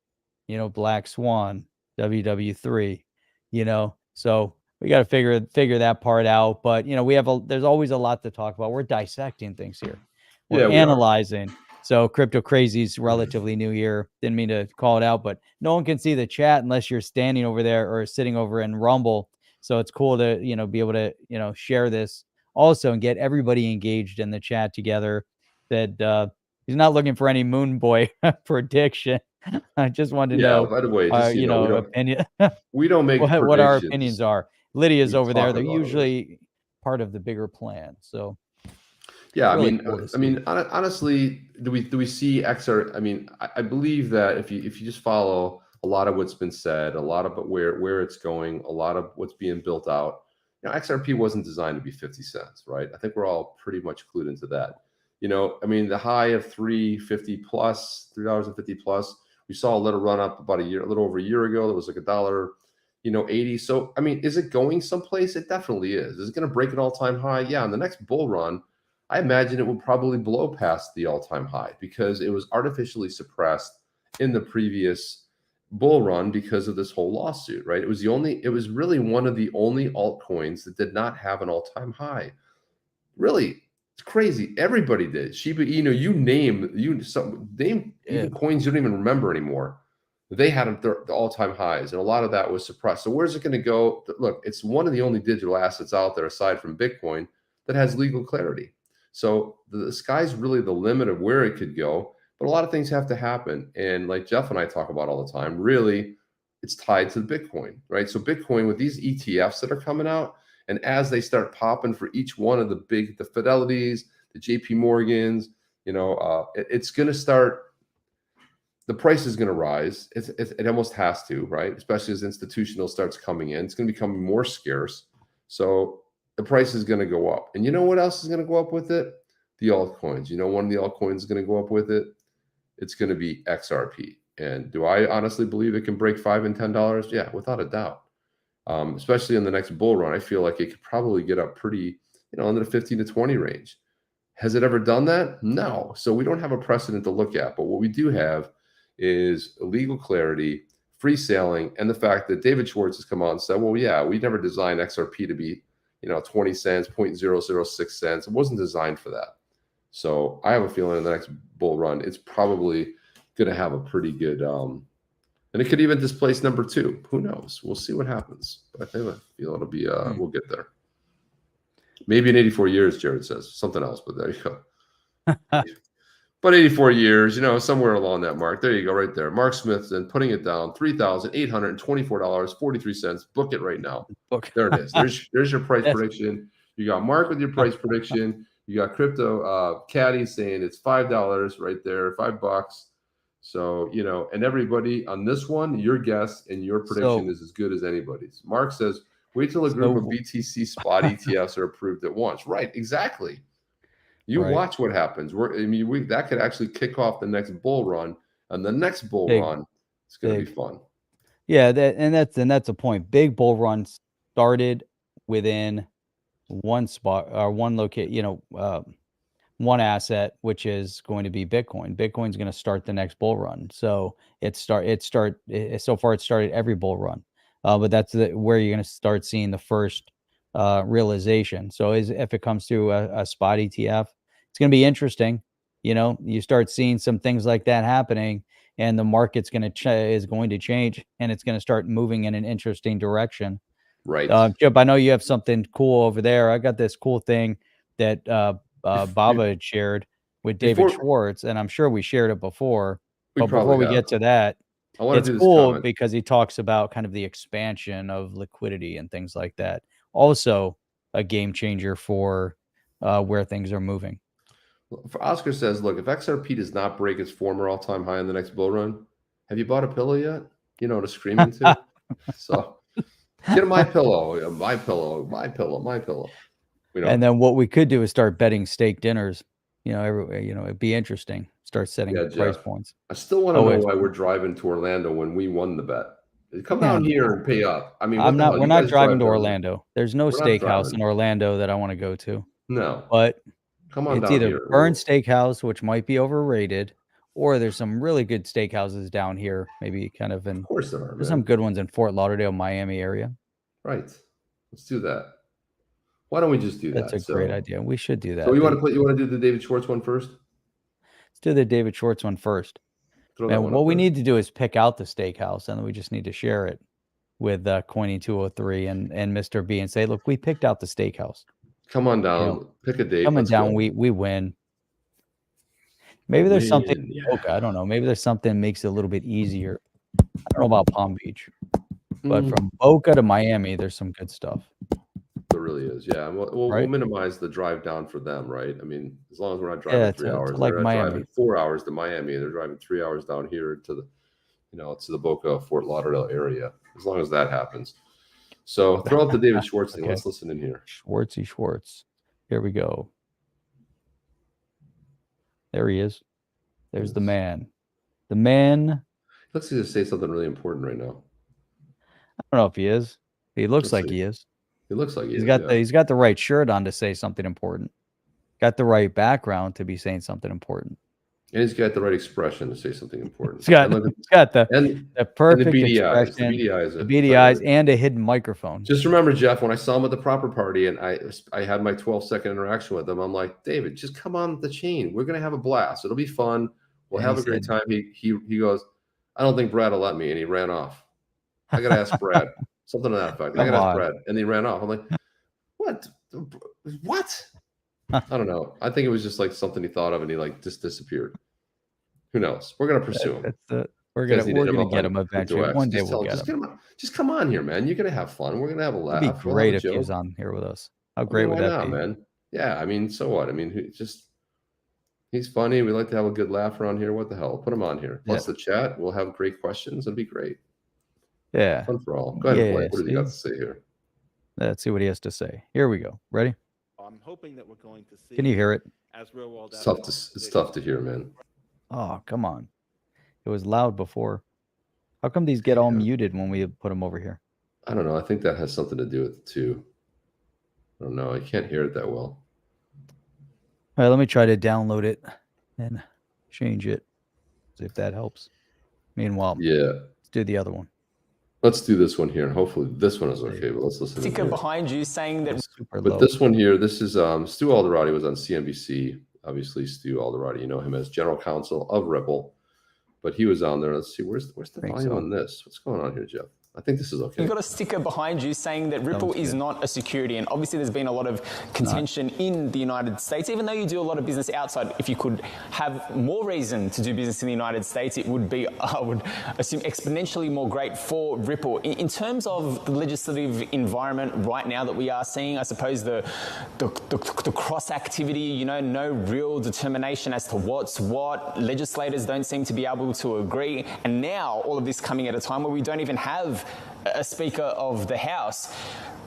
Black Swan, WWIII. you know, so we got to figure that part out. But, you know, there's always a lot to talk about. We're dissecting things here. We're Yeah, we are. analyzing. So Crypto Crazy's relatively new here. Didn't mean to call it out, but no one can see the chat unless you're standing over there or sitting over in Rumble. So it's cool to, you know, be able to, you know, share this also and get everybody engaged in the chat together. That he's not looking for any Moon Boy prediction. I just wanted to Yeah, know, by the way, just, you know, opinion. we don't make what our opinions predictions. are. Lydia's We over there. talk They're about it. usually part of the bigger plan. So Yeah, really cool to see. honestly, do we see XR? I mean, I believe that if you just follow a lot of what's been said, a lot of where it's going, a lot of what's being built out, you know, XRP wasn't designed to be 50 cents, right? I think we're all pretty much clued into that. You know, I mean, the high of $3.50 plus, $3.50 plus, we saw a little run up about a little over a year ago. That was like $1, you know, 80. So, I mean, is it going someplace? It definitely is. Is it going to break an all-time high? Yeah. In the next bull run, I imagine it will probably blow past the all-time high because it was artificially suppressed in the previous bull run because of this whole lawsuit, right? It was really one of the only altcoins that did not have an all-time high. Really, it's crazy. Everybody did. Shiba Inu, name even coins you don't even remember anymore. They had the all-time highs, and a lot of that was suppressed. So where's it going to go? Look, it's one of the only digital assets out there aside from Bitcoin that has legal clarity. So the sky's really the limit of where it could go, but a lot of things have to happen. And like Jeff and I talk about all the time, really, it's tied to the Bitcoin, right? So Bitcoin with these ETFs that are coming out, and as they start popping for each one of the Fidelities, the JP Morgans, you know, it's going to start. The price is going to rise. It almost has to, right? Especially as institutional starts coming in, it's going to become more scarce. So the price is going to go up. And you know what else is going to go up with it? The altcoins. You know, one of the altcoins is going to go up with it. It's going to be XRP. And do I honestly believe it can break $5 and $10? Yeah, without a doubt. Especially in the next bull run, I feel like it could probably get up pretty, you know, in the 15 to 20 range. Has it ever done that? No. So we don't have a precedent to look at. But what we do have is legal clarity, free sailing, and the fact that David Schwartz has come out and said, well, yeah, we never designed XRP to be, you know, 20 cents, 0.006 cents. It wasn't designed for that. So I have a feeling in the next bull run, it's probably going to have a pretty good, and it could even displace number 2. Who knows? We'll see what happens. But I feel it'll be, we'll get there. Maybe in 84 years, Jared says. Something else, but there you go. But 84 years, you know, somewhere along that mark. There you go, right there. Mark Smith then putting it down, $3,824.43. Book it right now. Book. There it is. There's your price prediction. You got Mark with your price prediction. You got Crypto Caddy saying it's $5 right there, $5. So, you know, and everybody on this one, your guess and your prediction is as good as anybody's. Mark says, wait till a group of BTC spot ETFs are approved at once. Right, exactly. You watch what happens. That could actually kick off the next bull run, and the next bull run, it's going to be fun. Yeah, that's a point. Big bull runs started within one spot or one location. You know, one asset, which is going to be Bitcoin. Bitcoin's going to start the next bull run. So so far it started every bull run, but that's where you're going to start seeing the first realization. So if it comes to a spot ETF. It's going to be interesting. You know, you start seeing some things like that happening, and the market's going to is going to change, and it's going to start moving in an interesting direction. Right. Chip, I know you have something cool over there. I got this cool thing that Baba had shared with David Schwartz, and I'm sure we shared it before. But before we get to that, it's cool because he talks about kind of the expansion of liquidity and things like that. Also, a game changer for where things are moving. For Oscar says, look, if XRP does not break its former all-time high in the next bull run, have you bought a pillow yet? You know, to scream into. So get my pillow, my pillow, my pillow, my pillow. You know. And then what we could do is start betting steak dinners. You know, it'd be interesting. Start setting price points. I still want to know why we're driving to Orlando when we won the bet. Come down here and pay up. I mean, we're not driving to Orlando. There's no steakhouse in Orlando that I want to go to. No. But come on it's down either here. Burn Steakhouse, which might be overrated, or there's some really good steakhouses down here. Maybe kind of in. Of course there are, There's some man. good ones in Fort Lauderdale, Miami area. Right. Let's do that. Why don't we just do that? That's a great idea. We should do that. So you want to do the David Schwartz one first? Let's do the David Schwartz one first. And what we need to do is pick out the steakhouse, and then we just need to share it with Coiny 203 and Mr. B and say, look, we picked out the steakhouse. Come on down, pick a date. Coming down, we win. Maybe there's something. Yeah. Okay, I don't know. Maybe there's something that makes it a little bit easier. I don't know about Palm Beach, but from Boca to Miami, there's some good stuff. There really is, yeah. We'll minimize the drive down for them, right? I mean, as long as we're not driving 3 hours, like they're Miami. driving 4 hours to Miami. They're driving 3 hours down here to the, to the Boca, Fort Lauderdale area. As long as that happens. So throw out the David Schwartz thing. Let's listen in here. Schwartz. Here we go. There he is. There's the man. The man. Looks like he's say something really important right now. I don't know if he is. He looks like he is. He looks like he's got the right shirt on to say something important. Got the right background to be saying something important. And he's got the right expression to say something important. He's got the perfect the beady eyes. expression, The beady eyes, and a hidden microphone. Just remember, Jeff, when I saw him at the proper party and I had my 12-second interaction with him, I'm like, David, just come on the chain. We're gonna have a blast. It'll be fun. We'll have a great time. He goes, I don't think Brad will let me, and he ran off. I gotta ask Brad. Something to that effect. I gotta ask Brad, and he ran off. I'm like, what? I don't know. I think it was just like something he thought of, and he like just disappeared. Who knows? We're gonna pursue him. We're gonna get him eventually. One day we'll get him. Just come on here, man. You're gonna have fun. We're gonna have a laugh. It'd be great if he was on here with us. How great would that be, man? Yeah, I mean, so what? I mean, he's funny. We like to have a good laugh around here. What the hell? Put him on here. Plus the chat. We'll have great questions. It'll be great. Yeah. Fun for all. Go ahead and play. What does he got to say here? Let's see what he has to say. Here we go. Ready? I'm hoping that we're going to see. Can you hear it? As real world. It's tough to hear, man. Oh, come on. It was loud before. How come these get all muted when we put them over here? I don't know. I think that has something to do with it too. I don't know. I can't hear it that well. All right, let me try to download it and change it. See if that helps. Meanwhile, let's do the other one. Let's do this one here. Hopefully this one is okay, but let's listen. Sticker behind you saying that. But this one here, this is Stu Alderati was on CNBC. Obviously, Stu Alderati, you know him as general counsel of Ripple, but he was on there. Let's see, where's the volume on this? What's going on here, Jeff? I think this is okay. You've got a sticker behind you saying that Ripple is not a security. And obviously there's been a lot of contention in the United States, even though you do a lot of business outside. If you could have more reason to do business in the United States, it would be, I would assume, exponentially more great for Ripple. In terms of the legislative environment right now that we are seeing, I suppose the cross activity, no real determination as to what's what. Legislators don't seem to be able to agree. And now all of this coming at a time where we don't even have a Speaker of the House.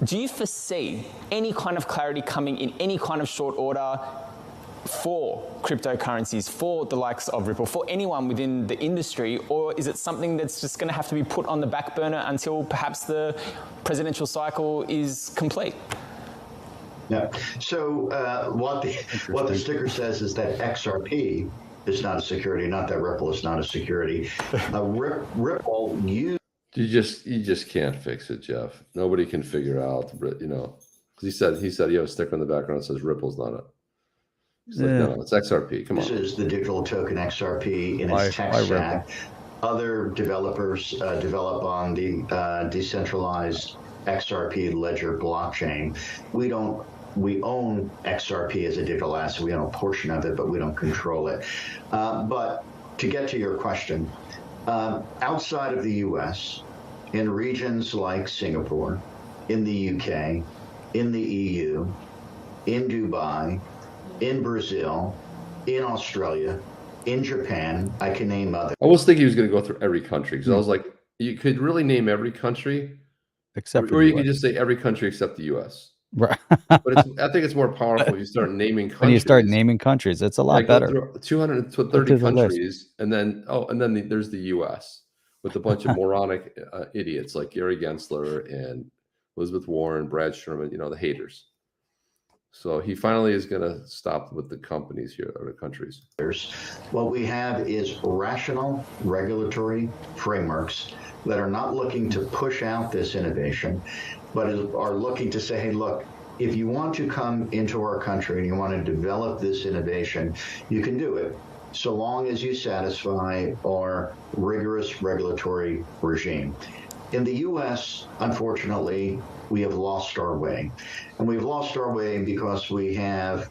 Do you foresee any kind of clarity coming in any kind of short order for cryptocurrencies, for the likes of Ripple, for anyone within the industry, or is it something that's just going to have to be put on the back burner until perhaps the presidential cycle is complete? Yeah. So what the sticker says is that XRP is not a security, not that Ripple is not a security. Ripple You just can't fix it, Jeff. Nobody can figure out, because he said you have a sticker in the background that says Ripple's not a. He's like, no, it's XRP. Come on. This is the digital token XRP in its tech stack. Other developers develop on the decentralized XRP ledger blockchain. We own XRP as a digital asset. We own a portion of it, but we don't control it. But to get to your question. Outside of the U.S., in regions like Singapore, in the UK, in the EU, in Dubai, in Brazil, in Australia, in Japan, I can name others. I was thinking he was going to go through every country because I was like, you could really name every country, or you could just say every country except the U.S. Right. But I think it's more powerful if you start naming countries. When you start naming countries, it's a lot better. 230 countries, and then there's the U.S. with a bunch of moronic idiots like Gary Gensler and Elizabeth Warren, Brad Sherman, the haters. So he finally is going to stop with the companies here or the countries. What we have is rational regulatory frameworks that are not looking to push out this innovation, but are looking to say, hey, look, if you want to come into our country and you want to develop this innovation, you can do it, so long as you satisfy our rigorous regulatory regime. In the U.S., unfortunately, we have lost our way. And we've lost our way because we have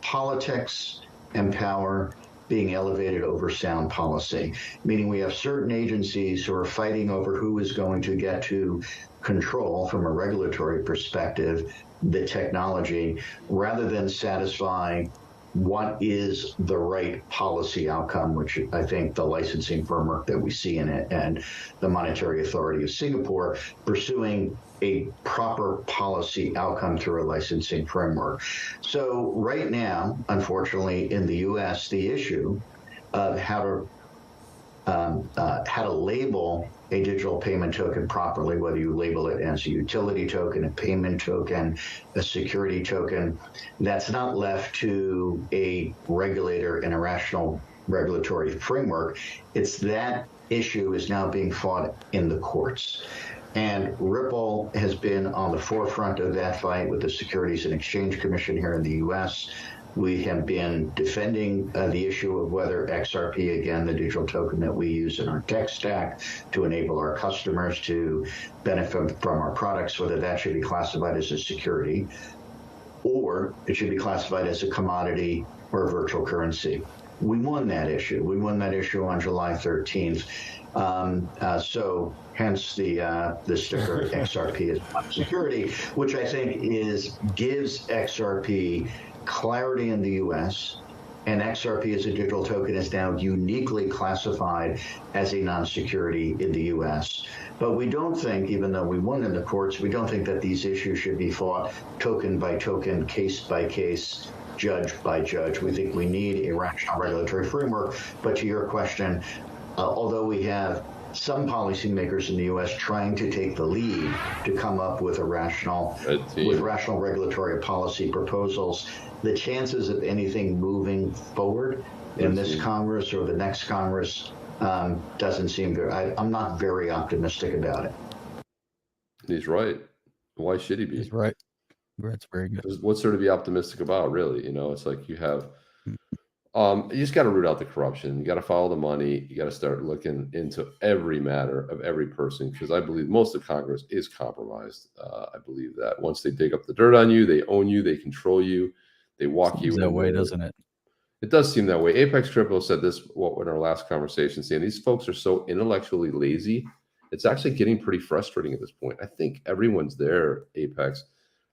politics and power being elevated over sound policy, meaning we have certain agencies who are fighting over who is going to get to control, from a regulatory perspective, the technology, rather than satisfy what is the right policy outcome, which I think the licensing framework that we see in it and the Monetary Authority of Singapore pursuing a proper policy outcome through a licensing framework. So right now, unfortunately, in the U.S., the issue of how to label a digital payment token properly, whether you label it as a utility token, a payment token, a security token, that's not left to a regulator and a rational regulatory framework. It's that issue is now being fought in the courts. And Ripple has been on the forefront of that fight with the Securities and Exchange Commission here in the U.S. We have been defending the issue of whether XRP, again, the digital token that we use in our tech stack to enable our customers to benefit from our products, whether that should be classified as a security or it should be classified as a commodity or a virtual currency. We won that issue. We won that issue on July 13th. So hence the sticker XRP is security, which I think gives XRP clarity in the U.S., and XRP as a digital token is now uniquely classified as a non-security in the U.S. But we don't think, even though we won in the courts, we don't think that these issues should be fought token by token, case by case, judge by judge. We think we need a rational regulatory framework. But to your question, although we have some policymakers in the U.S. trying to take the lead to come up with rational regulatory policy proposals, the chances of anything moving forward in this Congress or the next Congress doesn't seem very. I'm not very optimistic about it. He's right. Why should he be? He's right. That's very good. What's there to be optimistic about, really? You know, it's like you have. You just got to root out the corruption. You got to follow the money. You got to start looking into every matter of every person, because I believe most of Congress is compromised. I believe that once they dig up the dirt on you, they own you, they control you, they walk you that way, doesn't it? It does seem that way. Apex Crypto said this in our last conversation, saying these folks are so intellectually lazy. It's actually getting pretty frustrating at this point. I think everyone's there, Apex,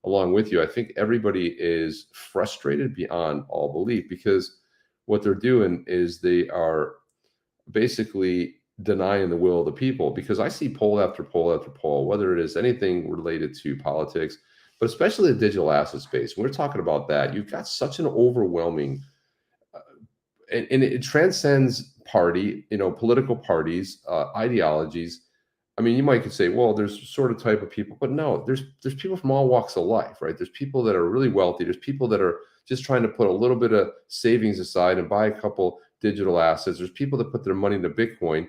along with you. I think everybody is frustrated beyond all belief, because what they're doing is they are basically denying the will of the people. Because I see poll after poll after poll, whether it is anything related to politics, but especially the digital asset space. When we're talking about that, you've got such an overwhelming, and it transcends party, political parties, ideologies. I mean, you might say, well, there's sort of type of people, but no, there's people from all walks of life, right? There's people that are really wealthy. There's people that are just trying to put a little bit of savings aside and buy a couple digital assets. There's people that put their money into Bitcoin.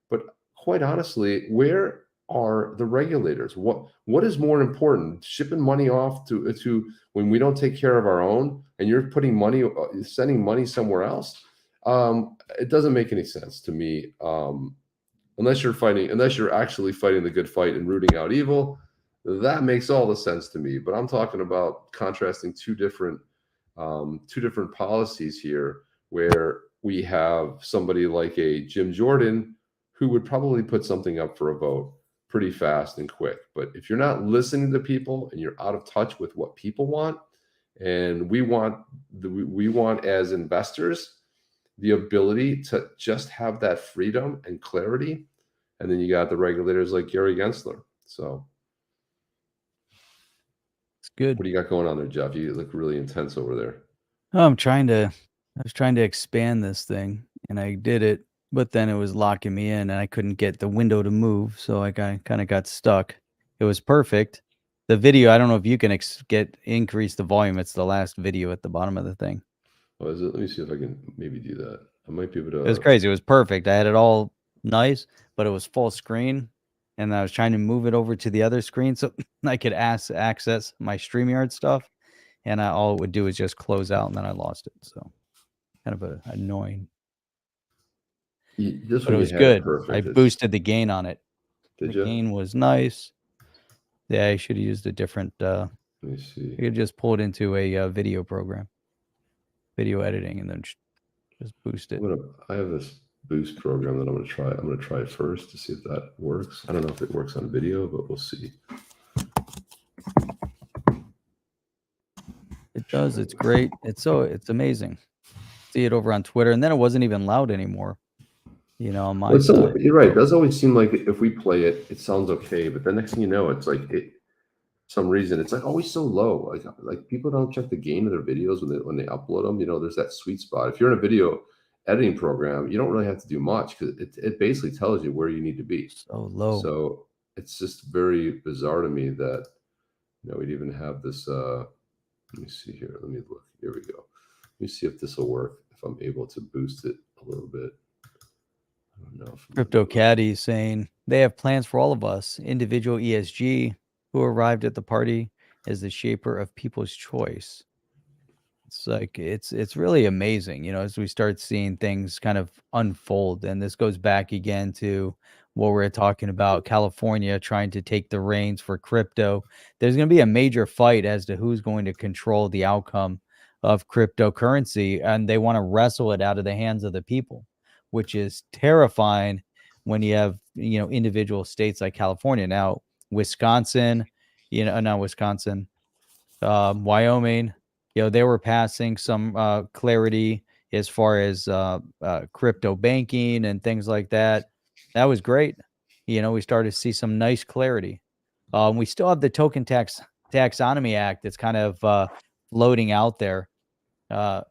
But quite honestly, where are the regulators? What is more important? Shipping money off to when we don't take care of our own, and you're putting money, sending money somewhere else? It doesn't make any sense to me. Unless you're actually fighting the good fight and rooting out evil, that makes all the sense to me. But I'm talking about contrasting two different policies here, where we have somebody like a Jim Jordan who would probably put something up for a vote pretty fast and quick. But if you're not listening to people and you're out of touch with what people want, and we want as investors the ability to just have that freedom and clarity, and then you got the regulators like Gary Gensler. So it's good. What do you got going on there, Jeff? You look really intense over there. I was trying to expand this thing, and I did it, but then it was locking me in, and I couldn't get the window to move, so I kind of got stuck. It was perfect. The video, I don't know if you can increase the volume. It's the last video at the bottom of the thing. Oh, is it? Let me see if I can maybe do that. I might be able to. It was crazy. It was perfect. I had it all nice, but it was full screen, and I was trying to move it over to the other screen so I could access my StreamYard stuff, and all it would do is just close out, and then I lost it. So kind of annoying. This But it one was you had good. perfect. I boosted the gain on it. Did The you? gain was nice. Yeah, I should have used a different. Let me see. You could just pull it into a video program, video editing, and then just boost it. I have this boost program that I'm going to try. I'm going to try it first to see if that works. I don't know if it works on video, but we'll see. It does. It's great. It's amazing. See it over on Twitter, and then it wasn't even loud anymore. You know, on my side. You're right. It does always seem like if we play it, it sounds okay, but the next thing you know, it's like some reason it's like always so low. Like people don't check the gain of their videos when they upload them. You know, there's that sweet spot. If you're in a video editing program, you don't really have to do much because it basically tells you where you need to be. So low. So it's just very bizarre to me that we'd even have this. Let me see here. Let me look. Here we go. Let me see if this will work. If I'm able to boost it a little bit. I don't know. Crypto Caddy saying they have plans for all of us. Individual ESG who arrived at the party as the shaper of people's choice. It's like it's really amazing, as we start seeing things kind of unfold. And this goes back again to what we're talking about, California trying to take the reins for crypto. There's going to be a major fight as to who's going to control the outcome of cryptocurrency, and they want to wrestle it out of the hands of the people, which is terrifying when you have, individual states like California. Now, Wisconsin, Wyoming, they were passing some clarity as far as crypto banking and things like that. That was great. We started to see some nice clarity. We still have the token taxonomy act that's kind of floating out there.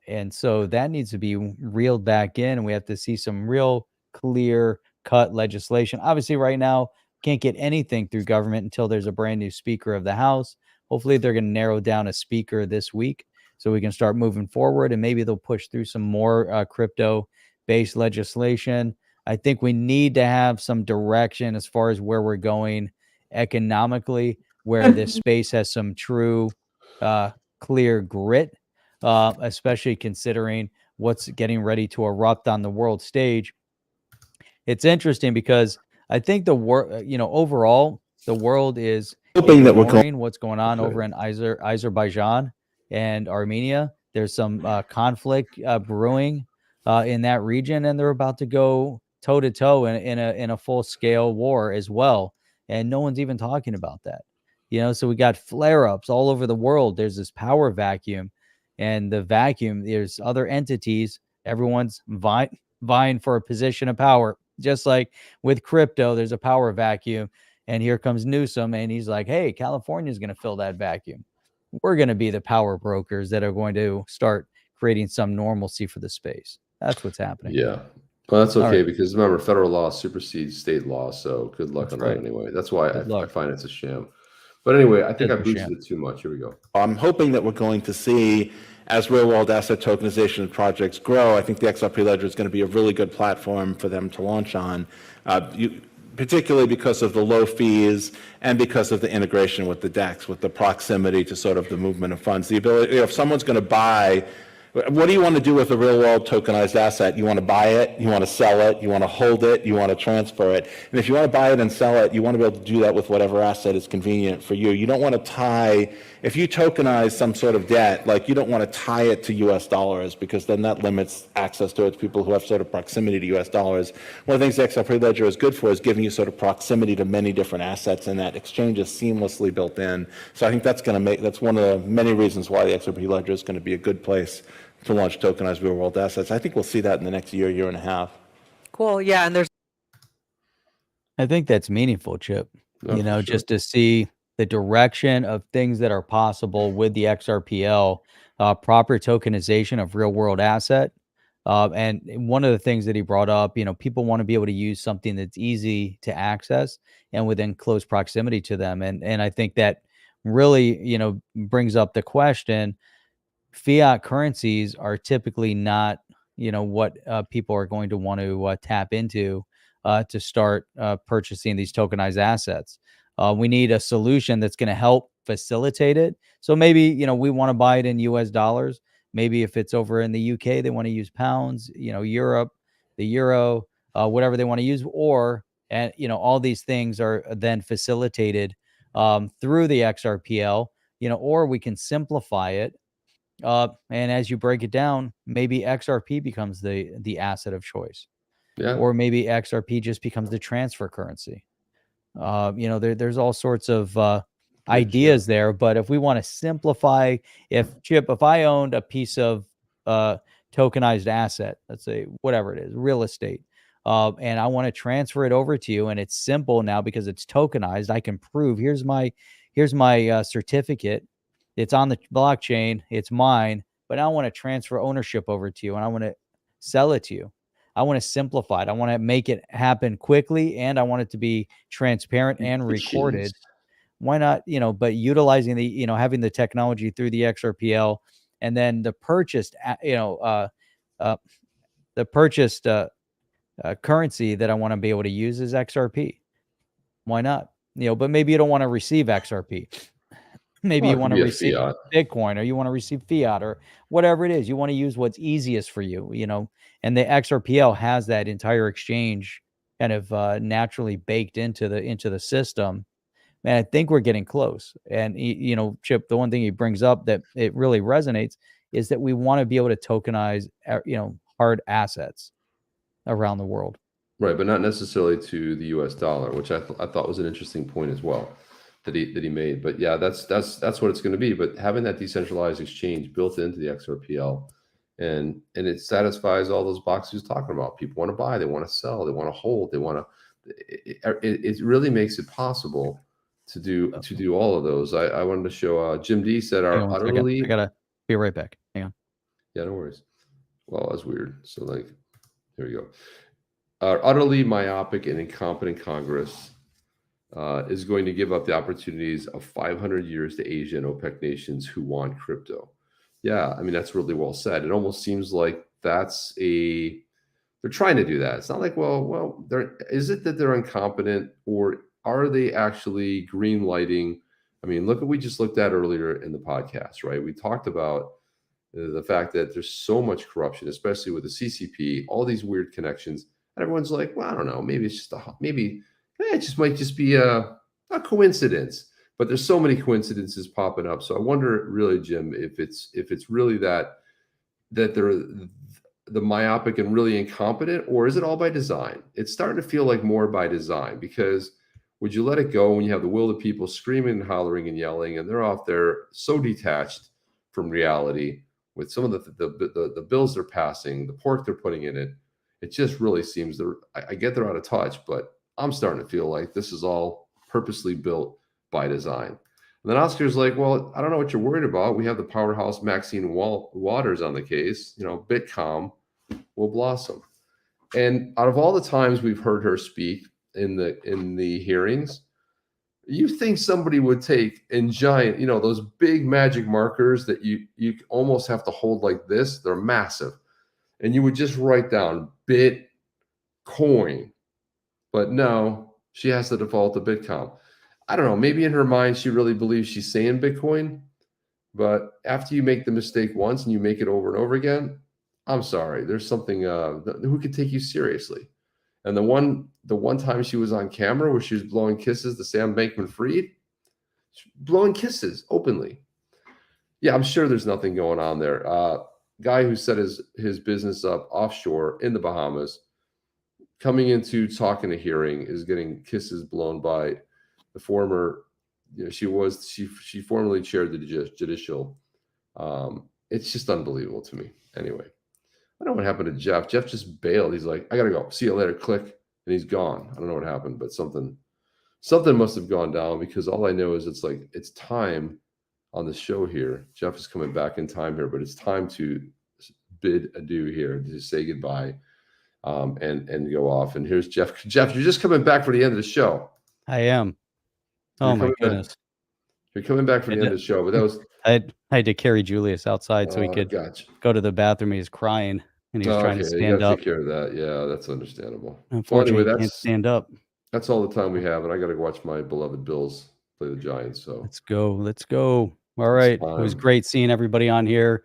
And so that needs to be reeled back in, and we have to see some real clear cut legislation. Obviously, right now, can't get anything through government until there's a brand new Speaker of the House. Hopefully, they're going to narrow down a speaker this week so we can start moving forward, and maybe they'll push through some more crypto-based legislation. I think we need to have some direction as far as where we're going economically, where this space has some true, clear grit. Especially considering what's getting ready to erupt on the world stage. It's interesting because I think the world, overall, the world is hoping that we're ignoring what's going on over in Azerbaijan and Armenia. There's some conflict brewing in that region, and they're about to go toe to toe in a full scale war as well. And no one's even talking about that. So we got flare ups all over the world. There's this power vacuum. And the vacuum, there's other entities. Everyone's vying for a position of power. Just like with crypto, there's a power vacuum. And here comes Newsom, and he's like, hey, California is going to fill that vacuum. We're going to be the power brokers that are going to start creating some normalcy for the space. That's what's happening. Yeah. Well, that's okay, because remember, federal law supersedes state law. So good luck on that anyway. That's why I find it's a sham. But anyway, I think I boosted it too much. Here we go. I'm hoping that we're going to see, as real-world asset tokenization projects grow, I think the XRP Ledger is going to be a really good platform for them to launch on, particularly because of the low fees and because of the integration with the DEX, with the proximity to sort of the movement of funds. The ability, if someone's going to buy, what do you want to do with a real-world tokenized asset? You want to buy it, you want to sell it, you want to hold it, you want to transfer it. And if you want to buy it and sell it, you want to be able to do that with whatever asset is convenient for you. You don't want to tie, if you tokenize some sort of debt, like you don't want to tie it to US dollars, because then that limits access to it to people who have sort of proximity to US dollars. One of the things the XRP Ledger is good for is giving you sort of proximity to many different assets, and that exchange is seamlessly built in. So I think that's going to make, that's one of the many reasons why the XRP Ledger is going to be a good place to launch tokenized real world assets. I think we'll see that in the next year and a half. Cool. Yeah. And I think that's meaningful, Chip, just to see the direction of things that are possible with the XRPL, proper tokenization of real world asset. And one of the things that he brought up, people want to be able to use something that's easy to access and within close proximity to them. And I think that really, brings up the question. Fiat currencies are typically not, what people are going to want to tap into to start purchasing these tokenized assets. We need a solution that's going to help facilitate it. So maybe, we want to buy it in US dollars. Maybe if it's over in the UK, they want to use pounds, Europe, the euro, whatever they want to use, or, and, all these things are then facilitated through the XRPL, or we can simplify it. And as you break it down, maybe XRP becomes the asset of choice, Yeah. or maybe XRP just becomes the transfer currency. There's all sorts of ideas there. But if we want to simplify, if I owned a piece of tokenized asset, let's say whatever it is, real estate, and I want to transfer it over to you, and it's simple now because it's tokenized. I can prove here's my certificate. It's on the blockchain. It's mine, but I want to transfer ownership over to you, and I want to sell it to you. I want to simplify it. I want to make it happen quickly, and I want it to be transparent and recorded. Why not, but utilizing the, having the technology through the XRPL, and then the purchased, currency that I want to be able to use is XRP. Why not? But maybe you don't want to receive XRP. Maybe you want to receive fiat. Bitcoin, or you want to receive fiat, or whatever it is. You want to use what's easiest for you, and the XRPL has that entire exchange kind of naturally baked into the system. And I think we're getting close. And, Chip, the one thing he brings up that it really resonates is that we want to be able to tokenize, hard assets around the world. Right, but not necessarily to the US dollar, which I thought was an interesting point as well that he made. But yeah, that's what it's going to be. But having that decentralized exchange built into the XRPL, and it satisfies all those boxes you're talking about. People want to buy, they want to sell, they want to hold, they want to. It really makes it possible to do all of those. I wanted to show Jim D said our utterly. I gotta be right back. Hang on. Yeah, no worries. Well, that's weird. So here we go. Our utterly myopic and incompetent Congress is going to give up the opportunities of 500 years to Asia and OPEC nations who want crypto. Yeah, I mean, that's really well said. It almost seems like they're trying to do that. It's not like, well, is it that they're incompetent, or are they actually green lighting? I mean, look what we just looked at earlier in the podcast, right? We talked about the fact that there's so much corruption, especially with the CCP, all these weird connections. And everyone's like, well, I don't know, maybe it's just it just might just be a coincidence. But there's so many coincidences popping up. So I wonder, really, Jim, if it's really that they're the myopic and really incompetent, or is it all by design? It's starting to feel like more by design, because would you let it go when you have the will of the people screaming and hollering and yelling, and they're off there so detached from reality with some of the bills they're passing, the pork they're putting in it? It just really seems I get they're out of touch, but I'm starting to feel like this is all purposely built by design. And then Oscar's like, well, I don't know what you're worried about. We have the powerhouse Maxine Waters on the case. Bitcom will blossom. And out of all the times we've heard her speak in the hearings, you think somebody would take in giant, those big magic markers that you almost have to hold like this. They're massive. And you would just write down Bitcoin. But no, she has to default to Bitcom. I don't know. Maybe in her mind, she really believes she's saying Bitcoin. But after you make the mistake once and you make it over and over again, I'm sorry. There's something who could take you seriously. And the one time she was on camera where she was blowing kisses to Sam Bankman-Fried, blowing kisses openly. Yeah, I'm sure there's nothing going on there. Guy who set his business up offshore in the Bahamas, coming into talking a hearing, is getting kisses blown by the former. She formerly chaired the judicial. It's just unbelievable to me. Anyway, I don't know what happened to Jeff. Jeff just bailed. He's like, I gotta go. See you later. Click, and he's gone. I don't know what happened, but something must have gone down, because all I know is it's time on the show here. Jeff is coming back in time here, but it's time to bid adieu here, to say goodbye, and go off. And here's Jeff. Jeff, you're just coming back for the end of the show. I am. Oh my goodness. You're coming back from the end of the show, but that was. I had to carry Julius outside so he could gotcha. go to the bathroom. He was crying and he was trying to You stand gotta up. take care of that. Yeah, that's understandable. Unfortunately, well, he can't stand up. That's all the time we have, and I got to watch my beloved Bills play the Giants. So let's go. All right, it was great seeing everybody on here.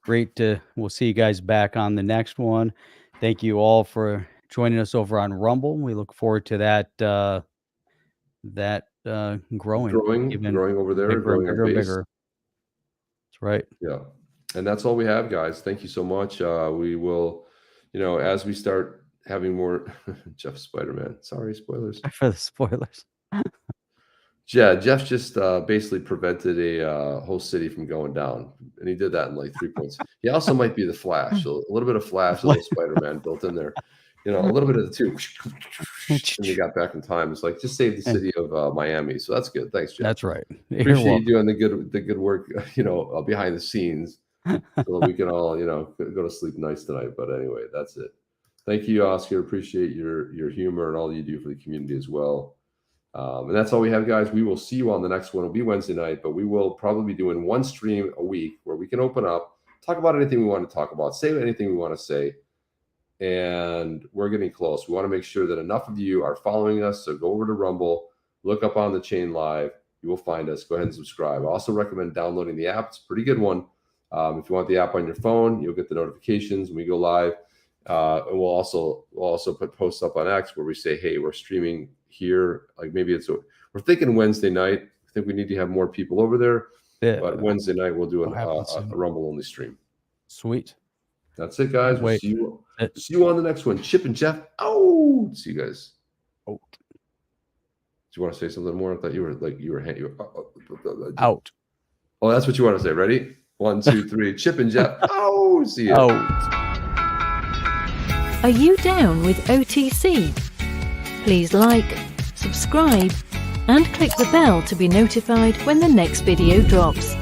We'll see you guys back on the next one. Thank you all for joining us over on Rumble. We look forward to that growing over there, growing bigger and bigger. That's right. Yeah, and that's all we have, guys. Thank you so much. We will, as we start having more Jeff Spider-Man. Sorry, spoilers. For the spoilers. Yeah, Jeff just basically prevented a whole city from going down, and he did that in like 3 points. He also might be the Flash, so a little bit of Flash, a little Spider-Man built in there. A little bit of the two. And he got back in time. It's like just save the city of Miami. So that's good. Thanks, Jeff. That's right. Appreciate you doing the good work. Behind the scenes, so that we can all go to sleep nice tonight. But anyway, that's it. Thank you, Oscar. Appreciate your humor and all you do for the community as well. And that's all we have, guys. We will see you on the next one. It'll be Wednesday night, but we will probably be doing one stream a week where we can open up, talk about anything we want to talk about, say anything we want to say. And we're getting close. We want to make sure that enough of you are following us. So go over to Rumble, look up On the Chain Live. You will find us. Go ahead and subscribe. I also recommend downloading the app. It's a pretty good one. If you want the app on your phone, you'll get the notifications when we go live. And we'll also put posts up on X where we say, hey, we're streaming here. Like maybe we're thinking Wednesday night. I think we need to have more people over there. Yeah. But Wednesday night we'll do a Rumble only stream. Sweet. That's it, guys. We'll see you on the next one. Chip and Jeff. Oh, see you guys. Oh. Do you want to say something more? I thought you were out. Oh, that's what you want to say. Ready? 1, 2, 3. Chip and Jeff. Oh, see you. Are you down with OTC? Please like, subscribe, and click the bell to be notified when the next video drops.